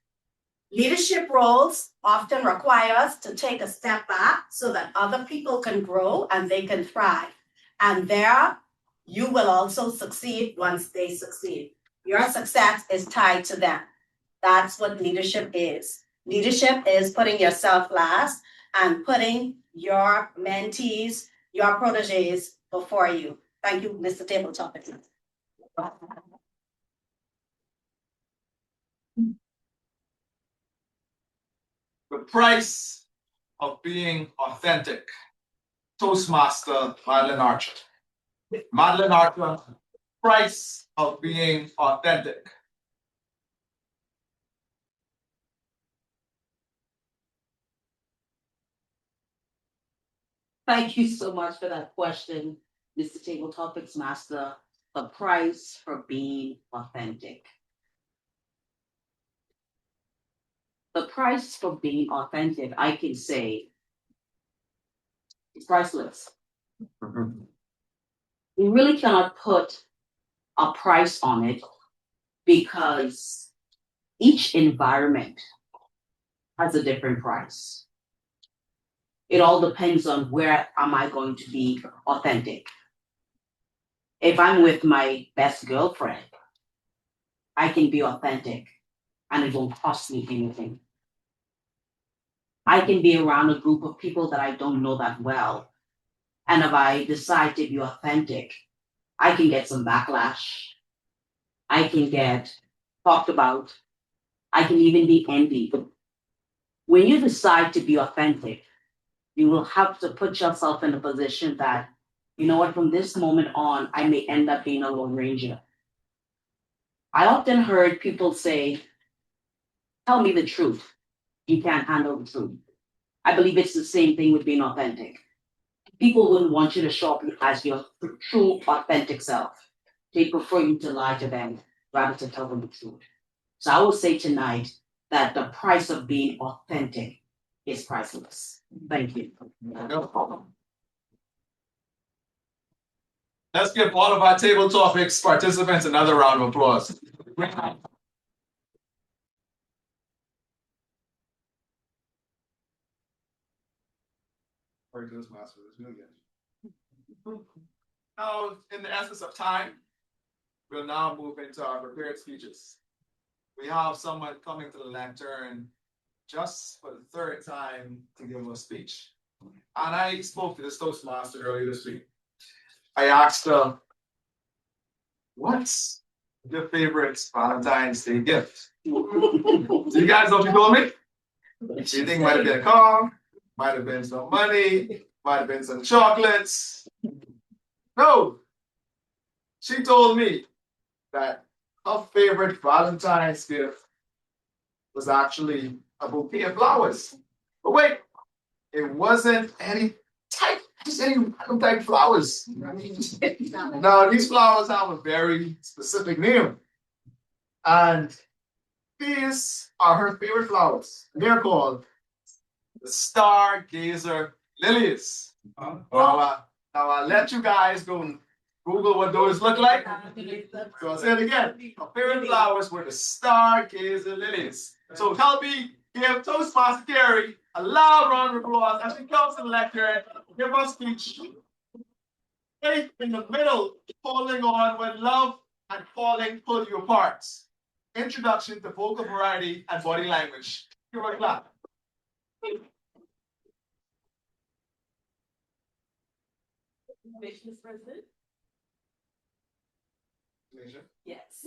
Speaker 14: Leadership roles often require us to take a step back so that other people can grow and they can thrive. And there, you will also succeed once they succeed. Your success is tied to them. That's what leadership is. Leadership is putting yourself last and putting your mentees, your proteges before you. Thank you, Mr. Table Topics.
Speaker 4: The price of being authentic. Toastmaster Madeline Archer. Madeline Archer, price of being authentic.
Speaker 11: Thank you so much for that question, Mr. Table Topics Master. The price for being authentic. The price for being authentic, I can say, is priceless. We really cannot put a price on it because each environment has a different price. It all depends on where am I going to be authentic. If I'm with my best girlfriend, I can be authentic and it won't cost me anything. I can be around a group of people that I don't know that well. And if I decide to be authentic, I can get some backlash. I can get talked about. I can even be envied. When you decide to be authentic, you will have to put yourself in a position that, you know what, from this moment on, I may end up being a Lone Ranger. I often heard people say, tell me the truth. You can't handle the truth. I believe it's the same thing with being authentic. People wouldn't want you to show up as your true, authentic self. They prefer you to lie to them rather than tell them the truth. So I will say tonight that the price of being authentic is priceless. Thank you.
Speaker 4: Let's give all of our Table Topics participants another round of applause. Now, in the essence of time, we'll now move into our prepared speeches. We have someone coming to the lectern just for the third time to give a speech. And I spoke to this Toastmaster earlier this week. I asked her, what's your favorite Valentine's Day gift? So you guys know what she told me? She think might have been a car, might have been some money, might have been some chocolates. No, she told me that her favorite Valentine's gift was actually a bouquet of flowers. But wait, it wasn't any type, just any random type of flowers. Now, these flowers have a very specific name. And these are her favorite flowers. They're called the Stargazer Lilies. Now I'll let you guys go Google what those look like. So I'll say it again. Her favorite flowers were the Stargazer Lilies. So help me give Toastmaster Carrie a loud round of applause as she comes to the lectern, give her speech. Faith in the middle, holding on when love and falling pull you apart. Introduction to vocal variety and body language. Give her a clap.
Speaker 2: Mr. President. Yes.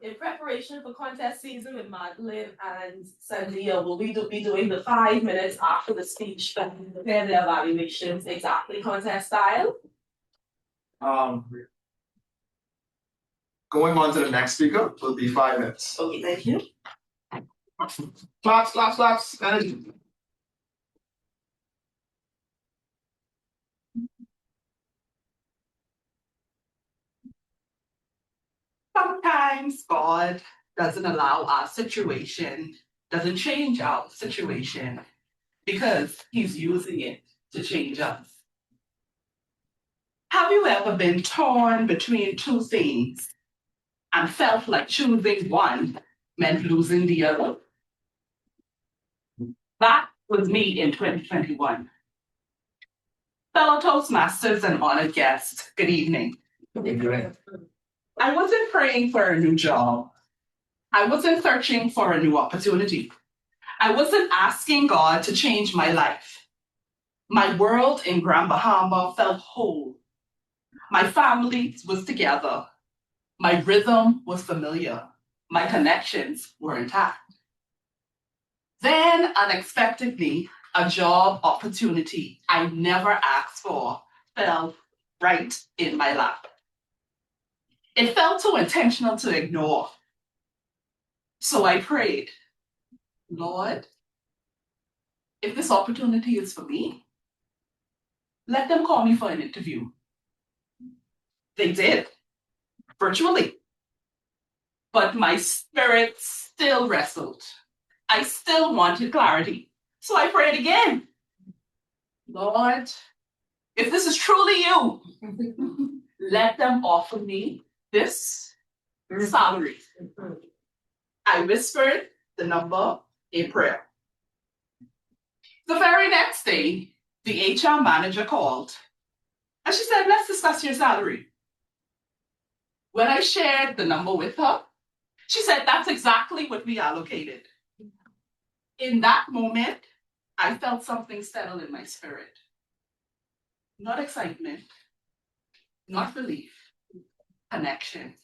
Speaker 2: In preparation for contest season with Madeline and Sandia, will we be doing the 5 minutes after the speech, but prepare the evaluations exactly contest style?
Speaker 4: Going on to the next speaker will be 5 minutes.
Speaker 2: Okay, thank you.
Speaker 4: Claps, claps, claps. Energy.
Speaker 5: Sometimes God doesn't allow our situation, doesn't change our situation because He's using it to change us. Have you ever been torn between two things and felt like choosing one meant losing the other? That was me in 2021. Fellow Toastmasters and honored guests, good evening. I wasn't praying for a new job. I wasn't searching for a new opportunity. I wasn't asking God to change my life. My world in Grand Bahama felt whole. My family was together. My rhythm was familiar. My connections were intact. Then, unexpectedly, a job opportunity I never asked for fell right in my lap. It felt too intentional to ignore. So I prayed, Lord, if this opportunity is for me, let them call me for an interview. They did, virtually. But my spirit still wrestled. I still wanted clarity. So I prayed again. Lord, if this is truly you, let them offer me this salary. I whispered the number in prayer. The very next day, the HR manager called and she said, let's discuss your salary. When I shared the number with her, she said, that's exactly what we allocated. In that moment, I felt something settle in my spirit. Not excitement, not belief, connection.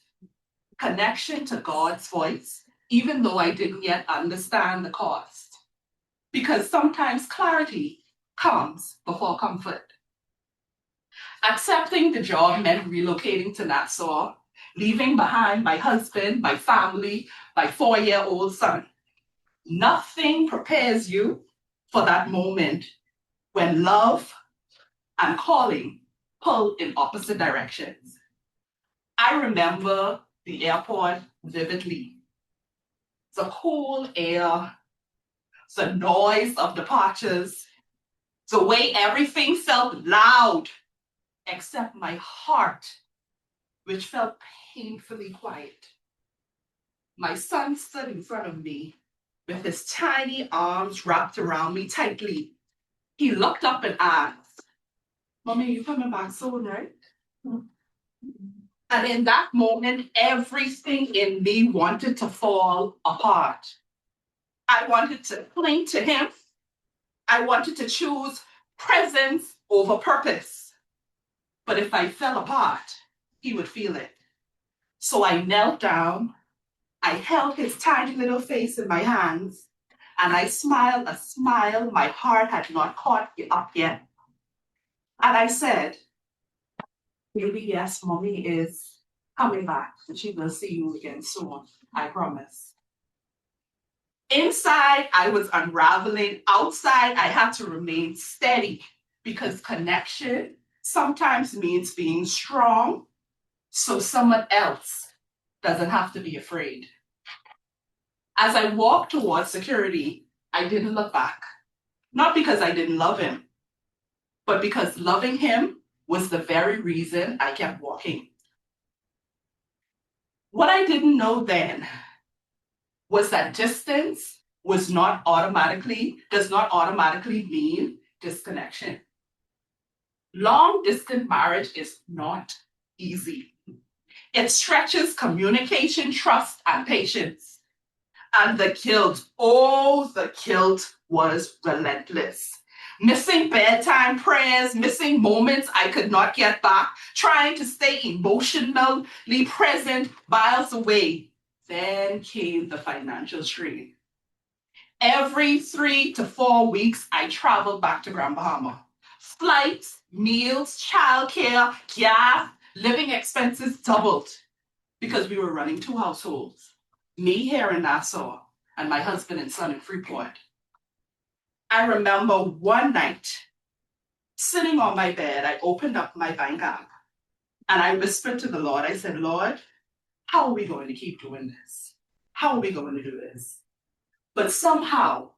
Speaker 5: Connection to God's voice, even though I didn't yet understand the cost. Because sometimes clarity comes before comfort. Accepting the job meant relocating to Nassau, leaving behind my husband, my family, my 4-year-old son. Nothing prepares you for that moment when love and calling pull in opposite directions. I remember the airport vividly. The cool air, the noise of departures, the way everything felt loud, except my heart, which felt painfully quiet. My son stood in front of me with his tiny arms wrapped around me tightly. He looked up and asked, Mommy, you coming back soon, right? And in that moment, everything in me wanted to fall apart. I wanted to cling to him. I wanted to choose presence over purpose. But if I fell apart, he would feel it. So I knelt down. I held his tiny little face in my hands, and I smiled a smile my heart had not caught up yet. And I said, Baby, yes, Mommy is coming back, and she will see you again soon, I promise. Inside, I was unraveling. Outside, I had to remain steady because connection sometimes means being strong so someone else doesn't have to be afraid. As I walked towards security, I didn't look back. Not because I didn't love him, but because loving him was the very reason I kept walking. What I didn't know then was that distance does not automatically mean disconnection. Long distance marriage is not easy. It stretches communication, trust, and patience. And the guilt was relentless. missing bedtime prayers, missing moments I could not get back, trying to stay emotionally present miles away. Then came the financial strain. Every 3 to 4 weeks, I traveled back to Grand Bahama. Flights, meals, childcare, gas, living expenses doubled because we were running 2 households. Me here in Nassau and my husband and son in Freeport. I remember one night, sitting on my bed, I opened up my bank app and I whispered to the Lord, I said, Lord, how are we going to keep doing this? How are we going to do this? But somehow,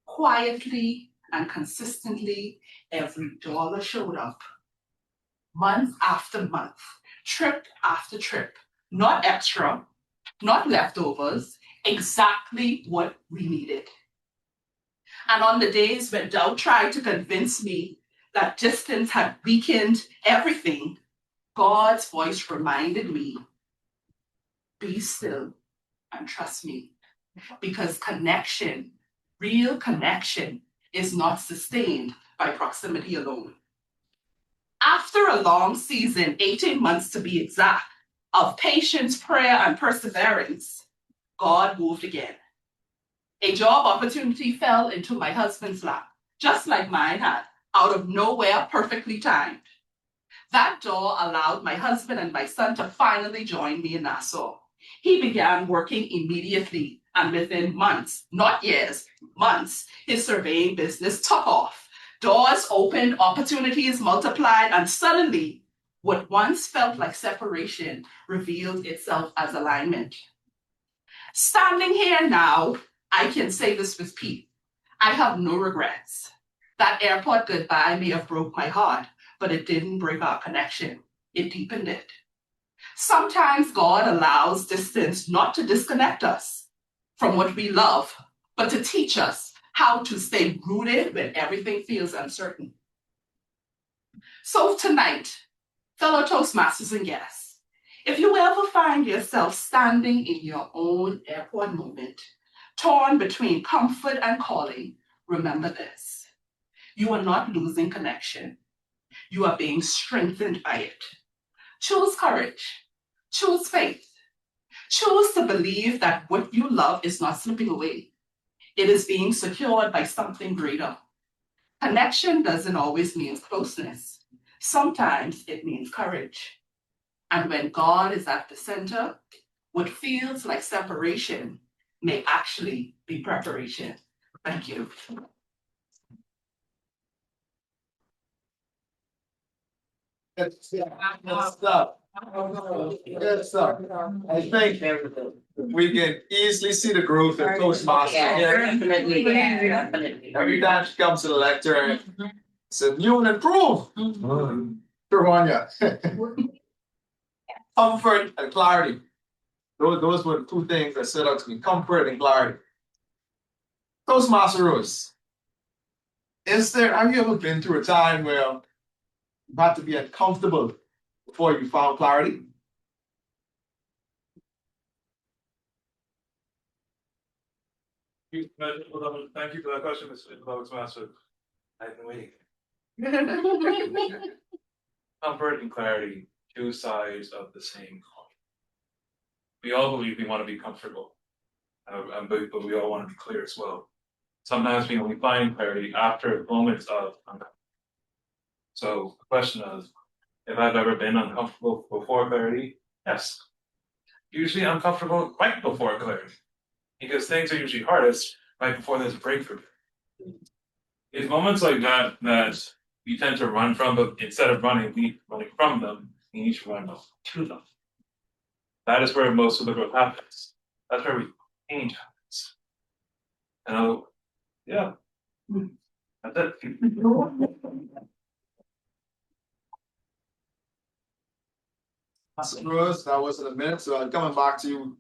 Speaker 5: quietly and consistently, every dollar showed up. Month after month, trip after trip, not extra, not leftovers, exactly what we needed. And on the days when doubt tried to convince me that distance had weakened everything, God's voice reminded me, be still and trust me. Because connection, real connection, is not sustained by proximity alone. After a long season, 18 months to be exact, of patience, prayer, and perseverance, God moved again. A job opportunity fell into my husband's lap, just like mine had, out of nowhere, perfectly timed. That door allowed my husband and my son to finally join me in Nassau. He began working immediately, and within months, not years, months, his surveying business took off. Doors opened, opportunities multiplied, and suddenly, what once felt like separation revealed itself as alignment. Standing here now, I can say this with peace. I have no regrets. That airport goodbye may have broke my heart, but it didn't break our connection. It deepened it. Sometimes God allows distance not to disconnect us from what we love, but to teach us how to stay rooted when everything feels uncertain. So tonight, fellow Toastmasters and guests, if you ever find yourself standing in your own airport moment, torn between comfort and calling, remember this. You are not losing connection. You are being strengthened by it. Choose courage. Choose faith. Choose to believe that what you love is not slipping away. It is being secured by something greater. Connection doesn't always mean closeness. Sometimes it means courage. And when God is at the center, what feels like separation may actually be preparation. Thank you.
Speaker 4: Good stuff. Good stuff. I think we can easily see the growth in Toastmasters. Every time she comes to the lecture, it's a new and improved. Piranha. Comfort and clarity. Those were the two things that stood out to me, comfort and clarity. Toastmaster Rose, have you ever been through a time where you had to be uncomfortable before you found clarity?
Speaker 3: Thank you for that question, Mr. Toastmaster. I've been waiting. Comfort and clarity, two sides of the same coin. We all believe we want to be comfortable, but we all want to be clear as well. Sometimes we only find clarity after moments of uncomfortable. So the question is, if I've ever been uncomfortable before clarity, yes. Usually uncomfortable right before clarity, because things are usually hardest right before there's a breakthrough. It's moments like that that we tend to run from, but instead of running from them, we need to run to them. That is where most of the growth happens. That's where change happens. And yeah, that's it.
Speaker 4: Rose, that wasn't a minute, so I'm coming back to you.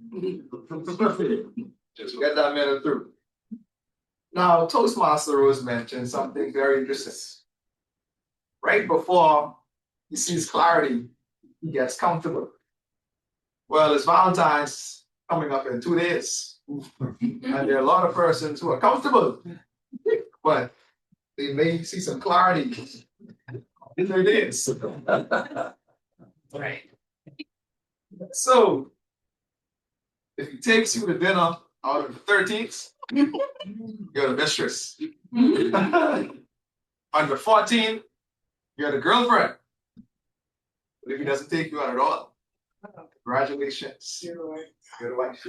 Speaker 4: Just get that minute through. Now, Toastmaster Rose mentioned something very interesting. Right before he sees clarity, he gets comfortable. Well, it's Valentine's coming up in 2 days. And there are a lot of persons who are comfortable, but they may see some clarity in their days.
Speaker 5: Right.
Speaker 4: So, if he takes you to dinner out of the 13th, you're the mistress. Under 14, you're the girlfriend. But if he doesn't take you out at all, congratulations. You're the wife.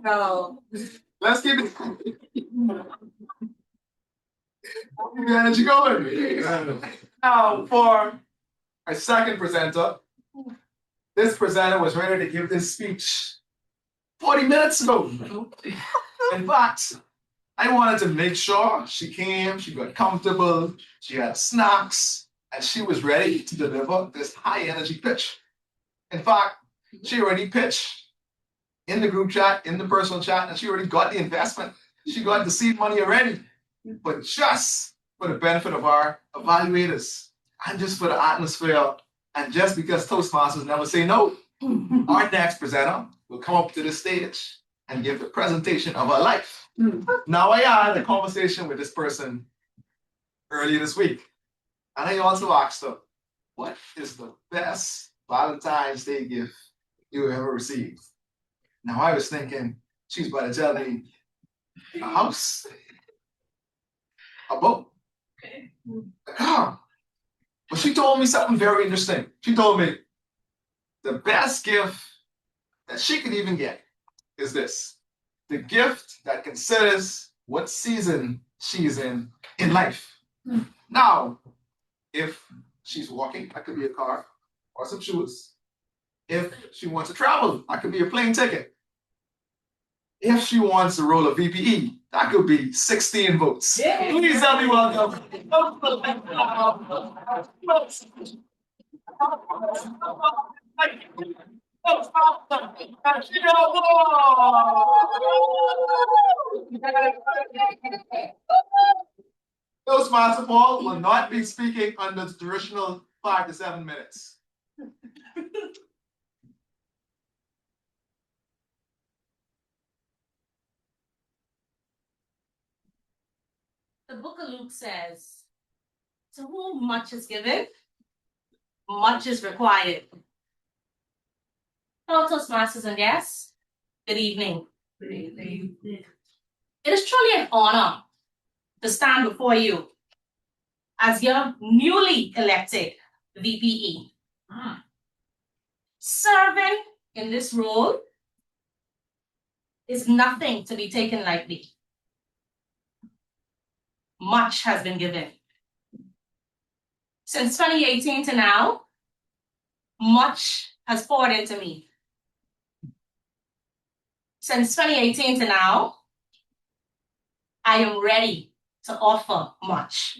Speaker 5: No.
Speaker 4: Let's keep it. Where you going? Now, for our second presenter, this presenter was ready to give this speech 40 minutes ago. In fact, I wanted to make sure she came, she got comfortable, she had snacks, and she was ready to deliver this high energy pitch. In fact, she already pitched in the group chat, in the personal chat, and she already got the investment. She got the seed money already. But just for the benefit of our evaluators, and just for the atmosphere, and just because Toastmasters never say no, our next presenter will come up to the stage and give the presentation of her life. Now, I had a conversation with this person earlier this week, and I also asked her, what is the best Valentine's Day gift you ever received? Now, I was thinking she's about to tell me a house, a boat, a car. But she told me something very interesting. She told me the best gift that she could even get is this: the gift that considers what season she's in life. Now, if she's walking, that could be a car or some shoes. If she wants to travel, that could be a plane ticket. If she wants to roll a VPE, that could be 16 votes. Please help me welcome. Toastmaster Paul will not be speaking under the traditional 5 to 7 minutes.
Speaker 2: The book of Luke says, to whom much is given, much is required. Hello, Toastmasters and guests. Good evening. Good evening. It is truly an honor to stand before you as your newly elected VPE. Serving in this role is nothing to be taken lightly. Much has been given. Since 2018 to now, much has poured into me. Since 2018 to now, I am ready to offer much.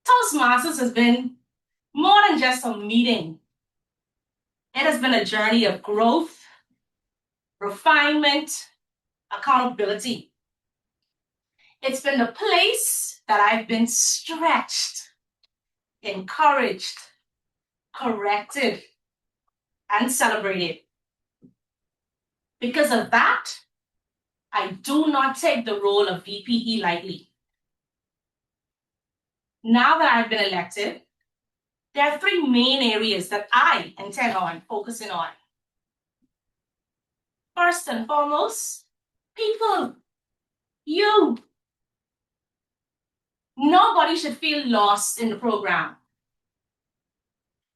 Speaker 2: Toastmasters has been more than just a meeting. It has been a journey of growth, refinement, accountability. It's been the place that I've been stretched, encouraged, corrected, and celebrated. Because of that, I do not take the role of VPE lightly. Now that I've been elected, there are 3 main areas that I intend on focusing on. First and foremost, people. You. Nobody should feel lost in the program.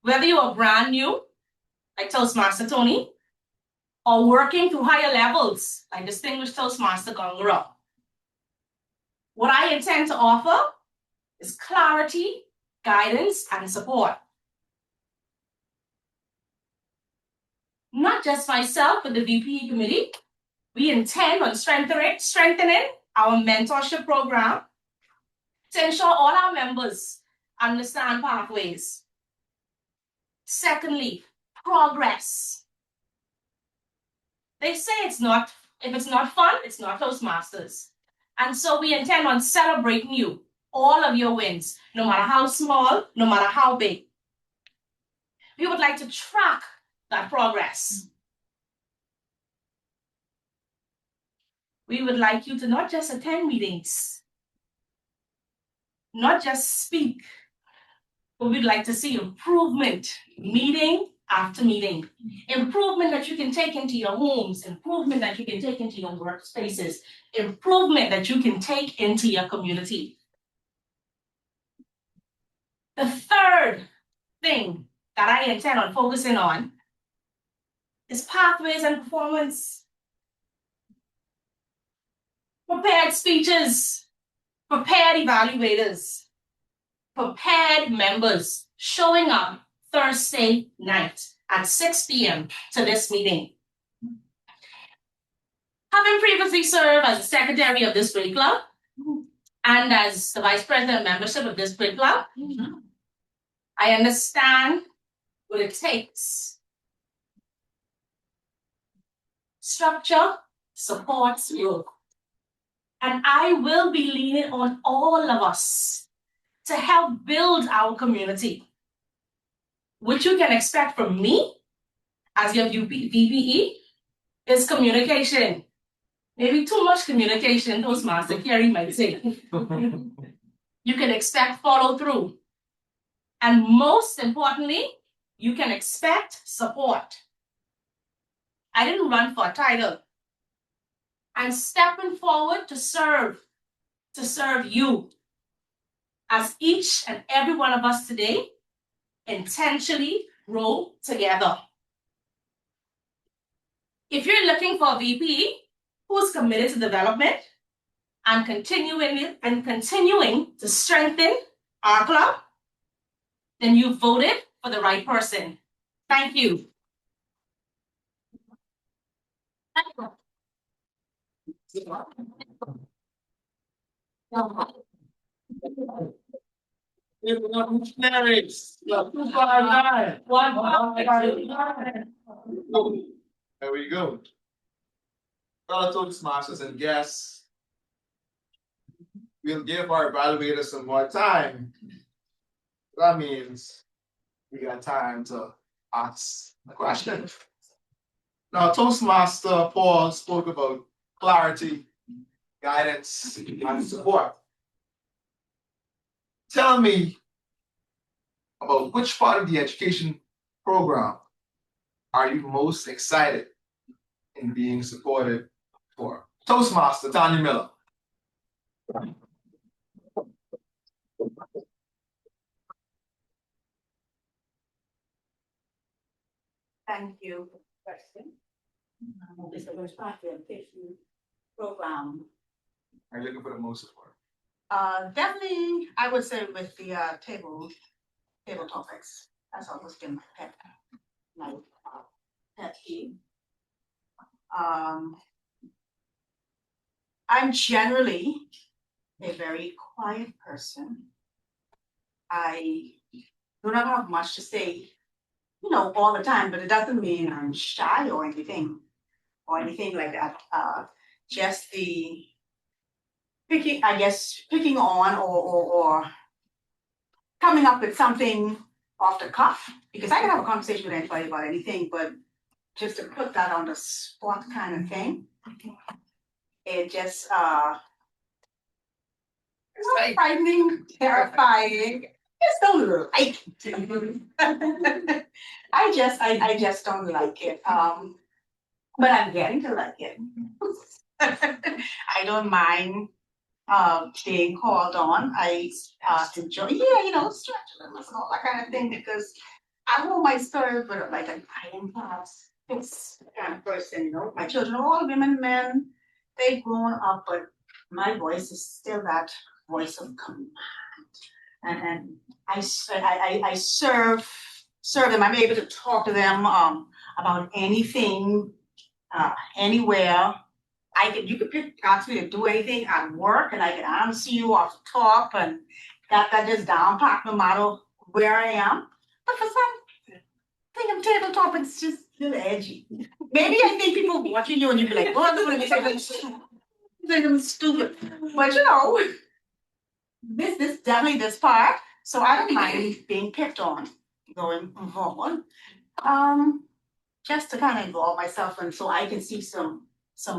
Speaker 2: Whether you are brand new, like Toastmaster Tony, or working to higher levels, like distinguished Toastmaster Gongro. What I intend to offer is clarity, guidance, and support. Not just myself, but the VPE committee. We intend on strengthening our mentorship program to ensure all our members understand pathways. Secondly, progress. They say if it's not fun, it's not Toastmasters. And so we intend on celebrating you, all of your wins, no matter how small, no matter how big. We would like to track that progress. We would like you to not just attend meetings, not just speak, but we'd like to see improvement, meeting after meeting. Improvement that you can take into your homes, improvement that you can take into your workspaces, improvement that you can take into your community. The third thing that I intend on focusing on is pathways and performance. Prepared speeches, prepared evaluators, prepared members showing up Thursday night at 6 p.m. to this meeting. Having previously served as the secretary of this great club and as the vice president of membership of this great club, I understand what it takes. Structure supports growth. And I will be leaning on all of us to help build our community. What you can expect from me as your VPE is communication. Maybe too much communication, Toastmaster Kerry might say. You can expect follow through. And most importantly, you can expect support. I didn't run for a title. I'm stepping forward to serve you as each and every one of us today intentionally grow together. If you're looking for a VP who's committed to development and continuing to strengthen our club, then you voted for the right person. Thank you.
Speaker 4: There we go. Fellow Toastmasters and guests, we'll give our evaluators some more time. That means we got time to ask a question. Now, Toastmaster Paul spoke about clarity, guidance, and support. Tell me about which part of the education program are you most excited in being supported for? Toastmaster Tanya Miller.
Speaker 15: Thank you for the question. This is the first part of the education program.
Speaker 4: Are you looking for the most support?
Speaker 15: Definitely, I would say with the table topics. That's almost been my pet peeve. I'm generally a very quiet person. I do not have much to say, all the time, but it doesn't mean I'm shy or anything like that. Just the picking on or coming up with something off the cuff, because I can have a conversation with anybody about anything, but just to put that on the spot kind of thing, it just it's not frightening, terrifying. I just don't like it. I just don't like it. But I'm getting to like it. I don't mind being called on. I enjoy, stretching and all that kind of thing, because I hold my spirit, but like an iron class. It's the kind of person, my children are all women, men, they've grown up, but my voice is still that voice of command. And I serve them. I'm able to talk to them about anything, anywhere. You could ask me to do anything at work, and I can answer you off the top, and that just down pat no matter where I am. But for some thing of tabletop, it's just a little edgy. Maybe I think people watching you and you'd be like, "Oh, let me say this." think I'm stupid, but this definitely this part, so I don't mind being picked on going forward. Just to kind of involve myself and so I can see some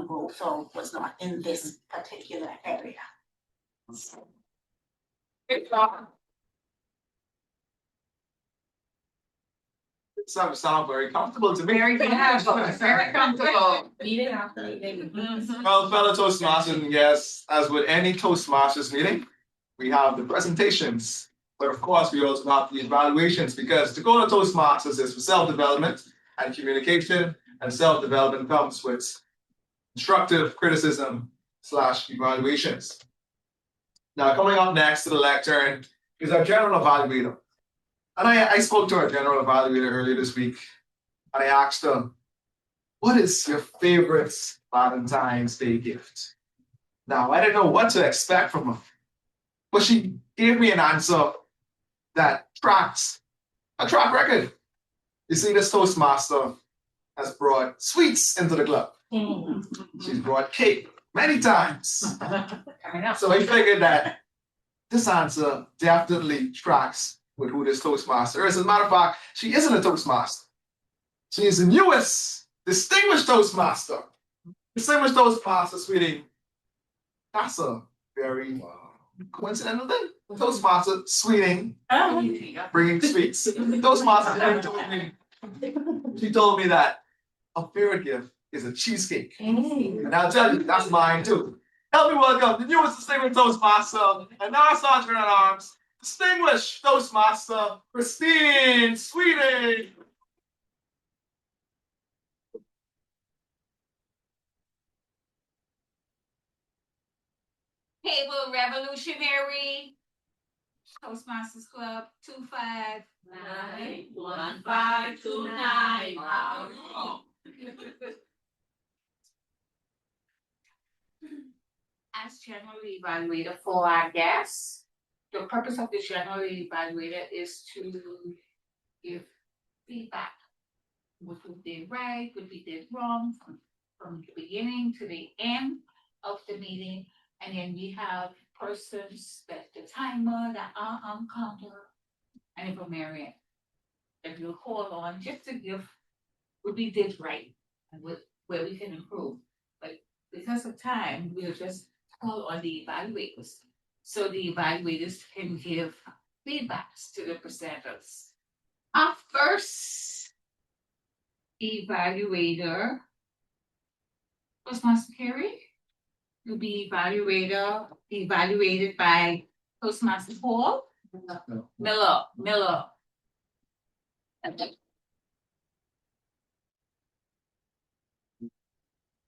Speaker 15: growth or what's not in this particular area.
Speaker 4: Sound very comfortable to me.
Speaker 1: Very comfortable, very comfortable.
Speaker 2: Meeting after meeting.
Speaker 4: Well, fellow Toastmasters and guests, as with any Toastmasters meeting, we have the presentations, but of course, we also have the evaluations because to go to Toastmasters is for self-development and communication, and self-development comes with constructive criticism / evaluations. Now, coming up next to the lectern is our general evaluator. And I spoke to our general evaluator earlier this week, and I asked her, what is your favorite Valentine's Day gift? Now, I didn't know what to expect from her, but she gave me an answer that tracks a track record. You see, this Toastmaster has brought sweets into the club. She's brought cake many times. So I figured that this answer definitely tracks with who this Toastmaster is. As a matter of fact, she isn't a Toastmaster. She is the newest distinguished Toastmaster. Distinguished Toastmaster, sweetie. That's a very coincidental thing. Toastmaster, sweeting, bringing sweets. Toastmaster she told me that a favorite gift is a cheesecake. And I'll tell you, that's mine too. Help me welcome the newest distinguished Toastmaster and now Sergeant at Arms, distinguished Toastmaster, Christine Sweeting.
Speaker 1: Table Revolutionary, Toastmasters Club 2591529. As general evaluator for our guests, the purpose of the general evaluator is to give feedback. What we did right, what we did wrong, from the beginning to the end of the meeting. And then we have persons that the timer, that counter, and if a Marion, that you'll call on just to give what we did right and where we can improve. But because of time, we'll just call on the evaluators. So the evaluators can give feedbacks to the presenters. Our first evaluator, Toastmaster Carey, will be evaluated by Toastmaster Paul Miller.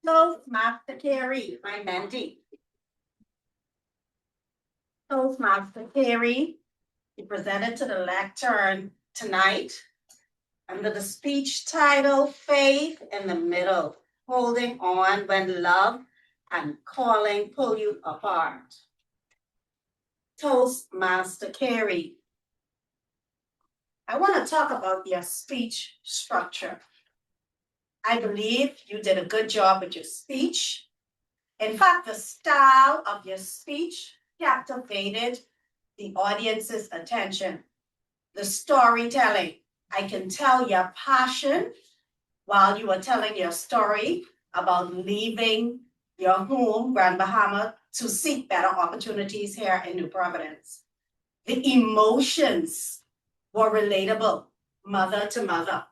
Speaker 14: Toastmaster Carey, my mentee. Toastmaster Carey, he presented to the lectern tonight under the speech title, Faith in the Middle, Holding On When Love and Calling Pull You Apart. Toastmaster Carey, I want to talk about your speech structure. I believe you did a good job with your speech. In fact, the style of your speech captivated the audience's attention. The storytelling, I can tell your passion while you were telling your story about leaving your home, Grand Bahama, to seek better opportunities here in New Providence. The emotions were relatable, mother to mother,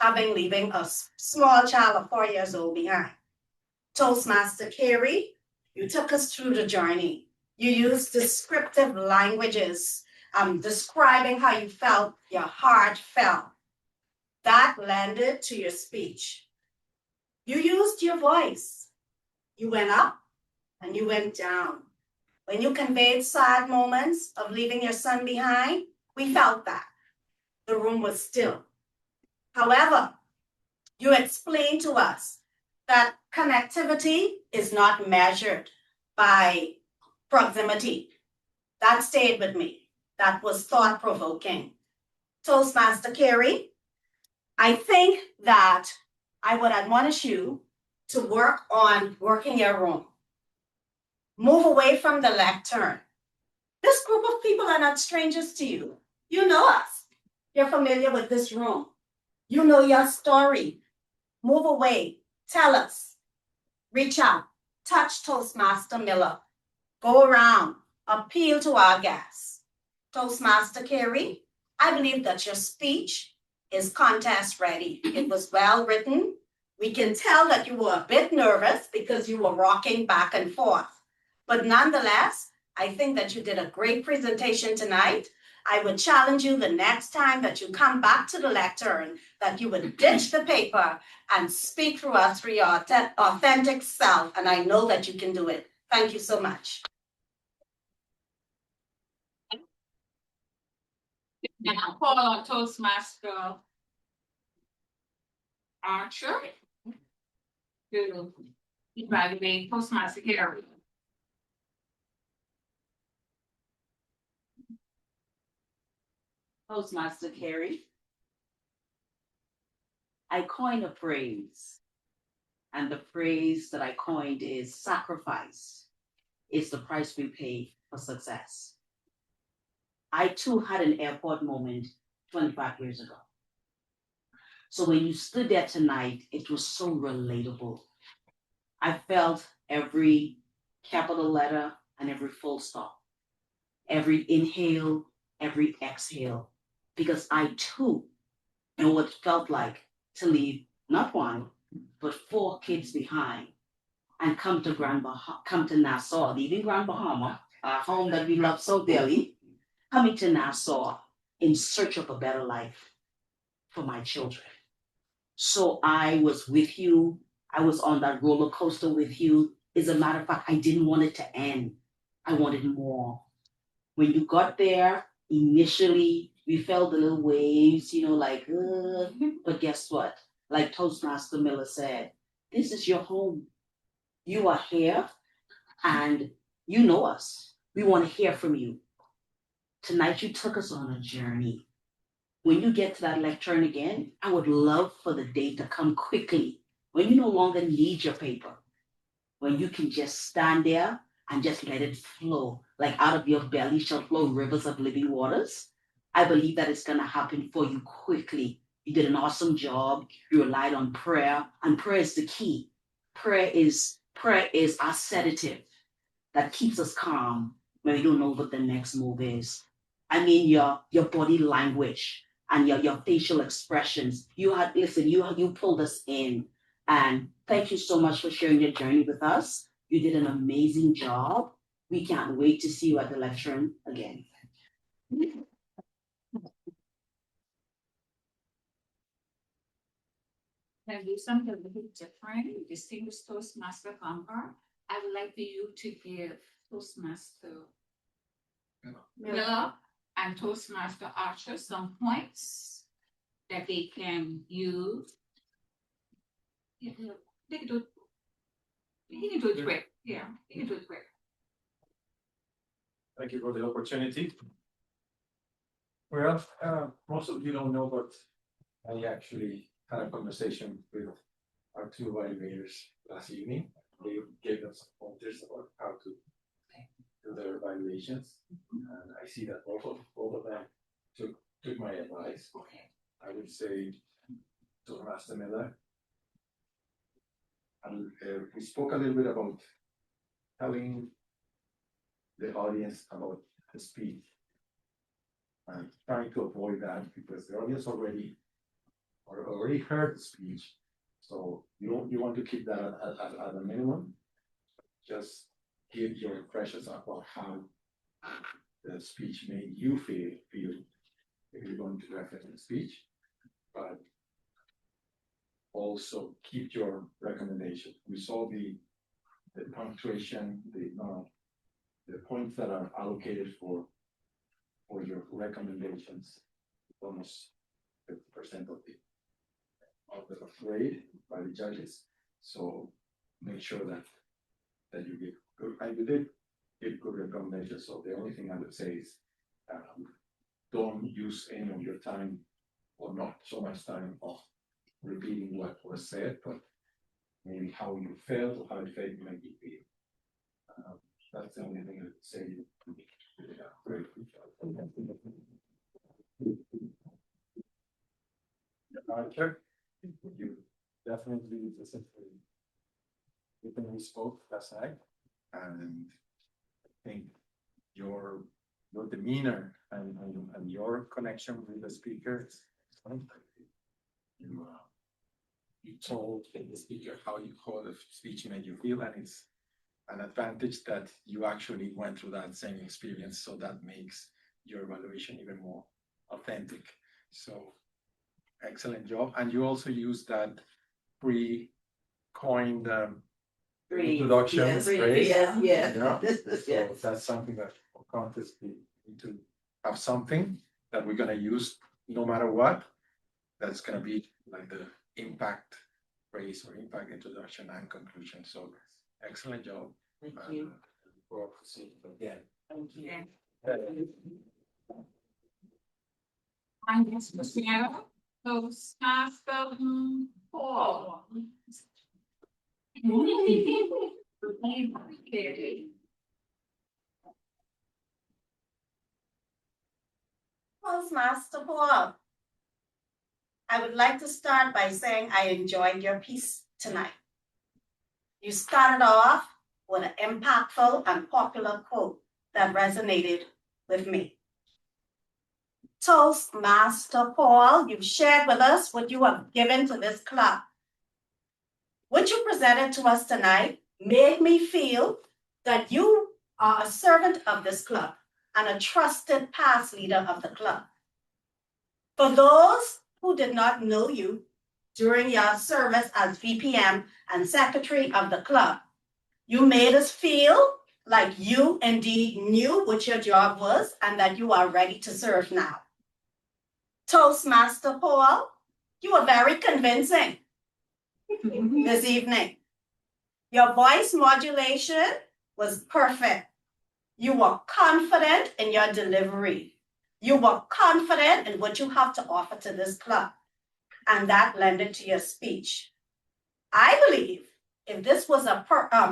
Speaker 14: having leaving a small child of 4 years old behind. Toastmaster Carey, you took us through the journey. You used descriptive languages, describing how you felt, your heart felt. That lended to your speech. You used your voice. You went up and you went down. When you conveyed sad moments of leaving your son behind, we felt that. The room was still. However, you explained to us that connectivity is not measured by proximity. That stayed with me. That was thought-provoking. Toastmaster Carey, I think that I would admonish you to work on working your room. Move away from the lectern. This group of people are not strangers to you. You know us. You're familiar with this room. You know your story. Move away. Tell us. Reach out. Touch Toastmaster Miller. Go around. Appeal to our guests. Toastmaster Carey, I believe that your speech is contest ready. It was well written. We can tell that you were a bit nervous because you were rocking back and forth. But nonetheless, I think that you did a great presentation tonight. I would challenge you the next time that you come back to the lectern that you would ditch the paper and speak through us through your authentic self. And I know that you can do it. Thank you so much.
Speaker 1: Now call on Toastmaster Archer to evaluate Toastmaster Carey.
Speaker 11: Toastmaster Carey, I coined a phrase, and the phrase that I coined is sacrifice is the price we pay for success. I too had an airport moment 25 years ago. So when you stood there tonight, it was so relatable. I felt every capital letter and every full stop, every inhale, every exhale, because I too know what it felt like to leave not one, but 4 kids behind and come to Nassau, leaving Grand Bahama, our home that we love so dearly, coming to Nassau in search of a better life for my children. So I was with you. I was on that roller coaster with you. As a matter of fact, I didn't want it to end. I wanted more. When you got there, initially, we felt the little waves, like, but guess what? Like Toastmaster Miller said, this is your home. You are here and you know us. We want to hear from you. Tonight, you took us on a journey. When you get to that lectern again, I would love for the day to come quickly when you no longer need your paper, when you can just stand there and just let it flow, like out of your belly shall flow rivers of living waters. I believe that it's going to happen for you quickly. You did an awesome job. You relied on prayer, and prayer is the key. Prayer is our sedative that keeps us calm when we don't know what the next move is. I mean, your body language and your facial expressions. You pulled us in. And thank you so much for sharing your journey with us. You did an amazing job. We can't wait to see you at the lectern again.
Speaker 1: Can do something a little different. Distinguished Toastmaster Bumper, I would like for you to give Toastmaster Miller and Toastmaster Archer some points that they can use. They can do it quick. Yeah, they can do it quick.
Speaker 7: Thank you for the opportunity. Well, most of you don't know, but I actually had a conversation with our 2 evaluators last evening. They gave us some pointers about how to do their evaluations. And I see that both of them took my advice. I would say to Master Miller. And we spoke a little bit about telling the audience about the speech and trying to avoid that because the audience already heard the speech. So you want to keep that at a minimum. Just give your impressions about how the speech made you feel if you're going to reference the speech, but also keep your recommendation. We saw the punctuation, the points that are allocated for your recommendations, almost 50% of the grade by the judges. So make sure that you give good, and you did give good recommendations. So the only thing I would say is don't use any of your time, or not so much time, of repeating what was said, but maybe how you felt or how it made you feel. That's the only thing I'd say. Yeah, great. Archer, you definitely listened to everything we spoke last night, and I think your demeanor and your connection with the speakers. You told the speaker how the speech made you feel, and it's an advantage that you actually went through that same experience, so that makes your evaluation even more authentic. So excellent job. And you also used that pre-coined introduction phrase.
Speaker 11: Yeah.
Speaker 7: So that's something that for contest we need to have something that we're gonna use no matter what. That's gonna be like the impact phrase or impact introduction and conclusion. So excellent job.
Speaker 11: Thank you.
Speaker 7: For proceeding again.
Speaker 11: Thank you.
Speaker 1: I'm just Christina, Toastmaster Paul.
Speaker 14: Toastmaster Paul, I would like to start by saying I enjoyed your piece tonight. You started off with an impactful and popular quote that resonated with me. Toastmaster Paul, you've shared with us what you have given to this club. What you presented to us tonight made me feel that you are a servant of this club and a trusted past leader of the club. For those who did not know you during your service as VPM and secretary of the club, you made us feel like you indeed knew what your job was and that you are ready to serve now. Toastmaster Paul, you were very convincing this evening. Your voice modulation was perfect. You were confident in your delivery. You were confident in what you have to offer to this club, and that lended to your speech. I believe if this was a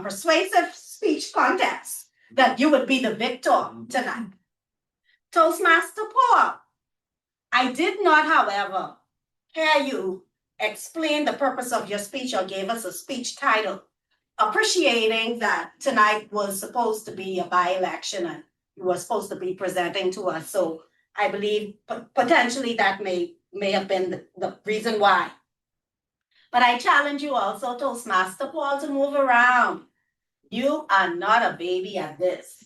Speaker 14: persuasive speech contest, that you would be the victor tonight. Toastmaster Paul, I did not, however, hear you explain the purpose of your speech or gave us a speech title, appreciating that tonight was supposed to be a by-election and you were supposed to be presenting to us. So I believe potentially that may have been the reason why. But I challenge you also, Toastmaster Paul, to move around. You are not a baby at this.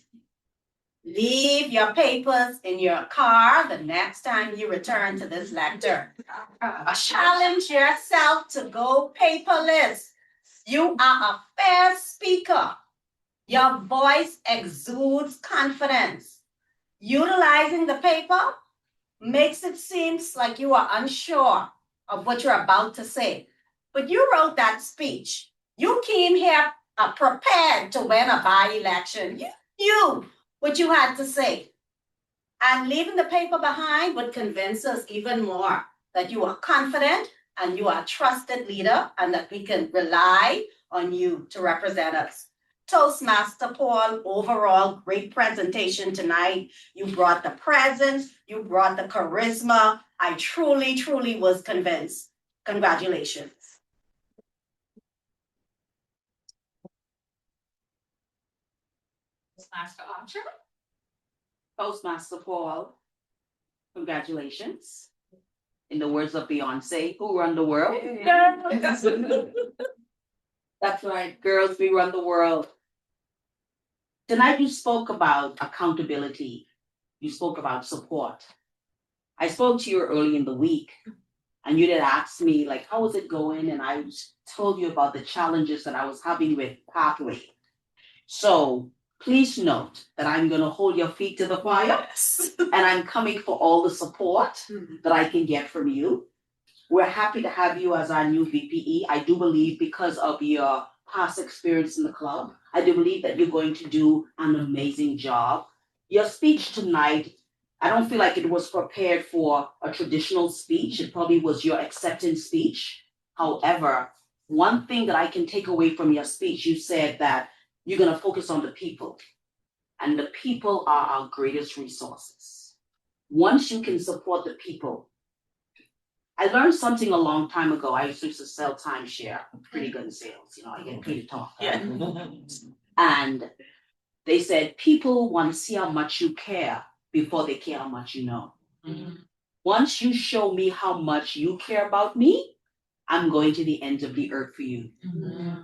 Speaker 14: Leave your papers in your car the next time you return to this lecture. Challenge yourself to go paperless. You are a fair speaker. Your voice exudes confidence. Utilizing the paper makes it seem like you are unsure of what you're about to say. But you wrote that speech. You came here prepared to win a by-election. You knew what you had to say. And leaving the paper behind would convince us even more that you are confident and you are a trusted leader and that we can rely on you to represent us. Toastmaster Paul, overall great presentation tonight. You brought the presence, you brought the charisma. I truly, truly was convinced. Congratulations.
Speaker 1: Toastmaster Archer.
Speaker 11: Toastmaster Paul, congratulations. In the words of Beyonce, who run the world? That's right, girls, we run the world. Tonight you spoke about accountability. You spoke about support. I spoke to you early in the week and you did ask me like, how was it going? And I told you about the challenges that I was having with Pathway. So please note that I'm gonna hold your feet to the fire and I'm coming for all the support that I can get from you. We're happy to have you as our new VPE. I do believe because of your past experience in the club, I do believe that you're going to do an amazing job. Your speech tonight, I don't feel like it was prepared for a traditional speech. It probably was your acceptance speech. However, one thing that I can take away from your speech, you said that you're gonna focus on the people. And the people are our greatest resources. Once you can support the people, I learned something a long time ago. I used to sell timeshare, pretty good in sales, I get paid to talk.
Speaker 2: Yeah.
Speaker 11: And they said, people want to see how much you care before they care how much you know. Once you show me how much you care about me, I'm going to the ends of the earth for you.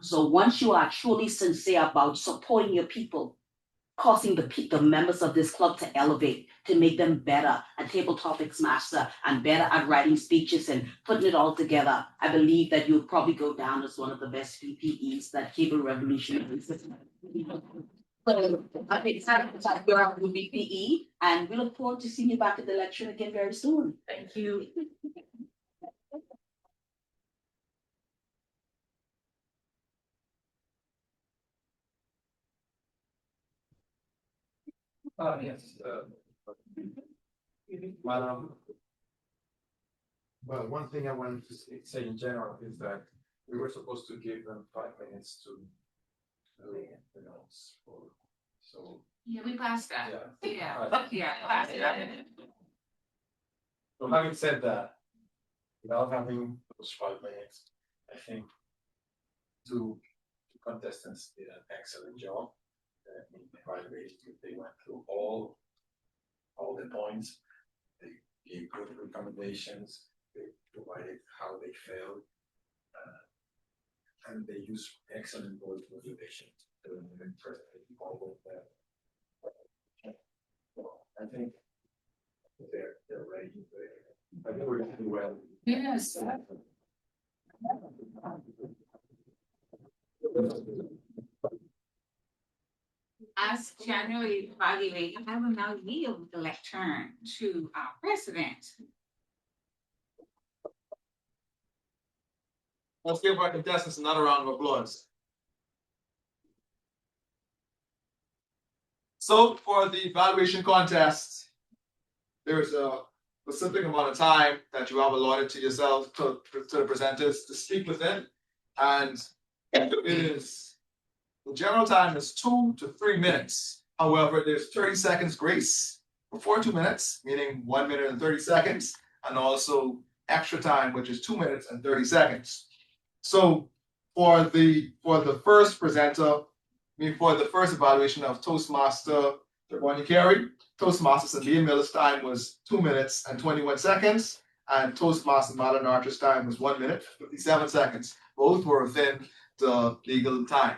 Speaker 11: So once you are truly sincere about supporting your people, causing the members of this club to elevate, to make them better at table topics master and better at writing speeches and putting it all together, I believe that you'll probably go down as one of the best PPEs that Cable Revolution is. I think it's your BPE, and we look forward to seeing you back at the lecture again very soon.
Speaker 2: Thank you.
Speaker 7: Yes. Madam. Well, one thing I wanted to say in general is that we were supposed to give them 5 minutes to the notes for, so.
Speaker 1: Yeah, we passed that.
Speaker 7: Yeah.
Speaker 1: Passed that.
Speaker 7: So having said that, without having those 5 minutes, I think two contestants did an excellent job. In evaluating, they went through all the points. They gave good recommendations. They provided how they failed, and they used excellent word motivation to impress all of them. I think they're ready. I think we're going to do well.
Speaker 1: Yes. As generally evaluated, I will now yield the lectern to our president.
Speaker 4: Let's give our contestants another round of applause. So for the evaluation contest, there's a specific amount of time that you have allotted to yourself, to the presenters to speak within. And the general time is 2 to 3 minutes. However, there's 30 seconds grace before 2 minutes, meaning 1 minute and 30 seconds, and also extra time, which is 2 minutes and 30 seconds. So for the first presenter, for the first evaluation of Toastmaster Bonnie Carey, Toastmaster Sandia Miller's time was 2 minutes and 21 seconds, and Toastmaster Marlon Archer's time was 1 minute, 57 seconds. Both were within the legal time.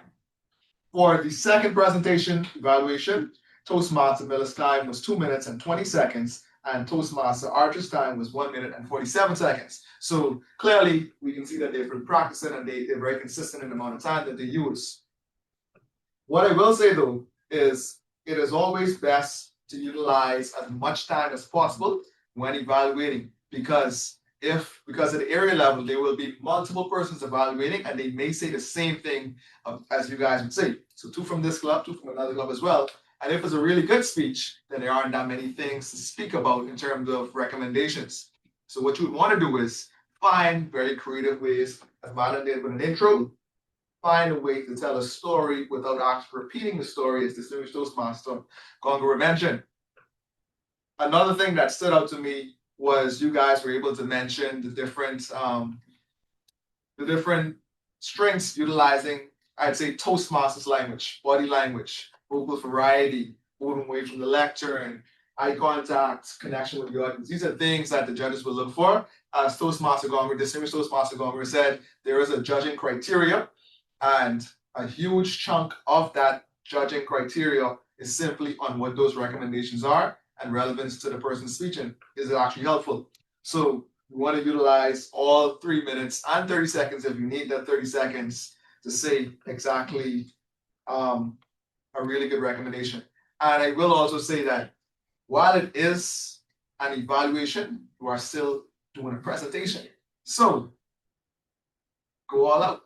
Speaker 4: For the second presentation evaluation, Toastmaster Miller's time was 2 minutes and 20 seconds, and Toastmaster Archer's time was 1 minute and 47 seconds. So clearly, we can see that they've been practicing and they're very consistent in the amount of time that they use. What I will say though is it is always best to utilize as much time as possible when evaluating, because at the area level, there will be multiple persons evaluating and they may say the same thing as you guys would say. So 2 from this club, 2 from another club as well. And if it's a really good speech, then there aren't that many things to speak about in terms of recommendations. So what you would want to do is find very creative ways, as Marlon did with an intro, find a way to tell a story without actually repeating the story, as Distinguished Toastmaster Gongora mentioned. Another thing that stood out to me was you guys were able to mention the different strengths utilizing, I'd say, Toastmasters language, body language, vocal variety, moving away from the lectern, eye contact, connection with the audience. These are things that the judges will look for. As Toastmaster Gongora, Distinguished Toastmaster Gongora said, there is a judging criteria, and a huge chunk of that judging criteria is simply on what those recommendations are and relevance to the person speaking. Is it actually helpful? So we want to utilize all 3 minutes and 30 seconds if you need that 30 seconds to say exactly a really good recommendation. And I will also say that while it is an evaluation, you are still doing a presentation. So go all out.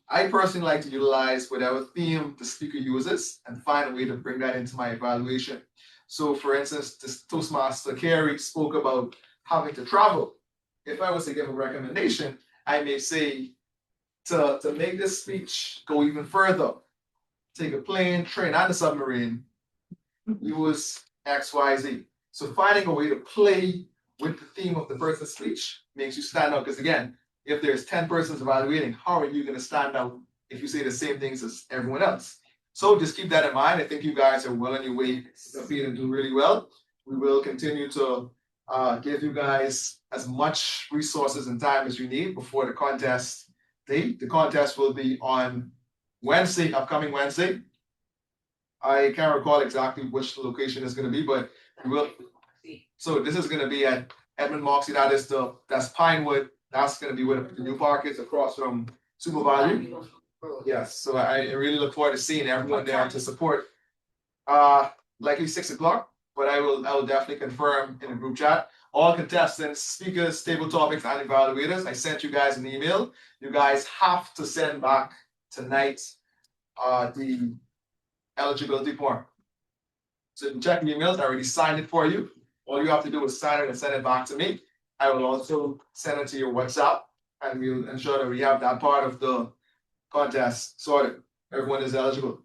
Speaker 4: I personally like to utilize whatever theme the speaker uses and find a way to bring that into my evaluation. So for instance, this Toastmaster Carey spoke about having to travel. If I was to give a recommendation, I may say to make this speech go even further, take a plane, train, and a submarine, we was XYZ. So finding a way to play with the theme of the person's speech makes you stand out. Because again, if there's 10 persons evaluating, how are you going to stand out if you say the same things as everyone else? So just keep that in mind. I think you guys are well on your way to compete and do really well. We will continue to give you guys as much resources and time as you need before the contest date. The contest will be on Wednesday, upcoming Wednesday. I can't recall exactly which location it's going to be, but we will. So this is going to be at Edmund Moxie. That's Pinewood. That's going to be where the new park is across from Super Value. Yes, so I really look forward to seeing everyone there to support. Likely 6 o'clock, but I will definitely confirm in the group chat. All contestants, speakers, table topics, and evaluators. I sent you guys an email. You guys have to send back tonight the eligibility form. So you can check the emails. I already signed it for you. All you have to do is sign it and send it back to me. I will also send it to your WhatsApp, and we'll ensure that we have that part of the contest sorted. Everyone is eligible.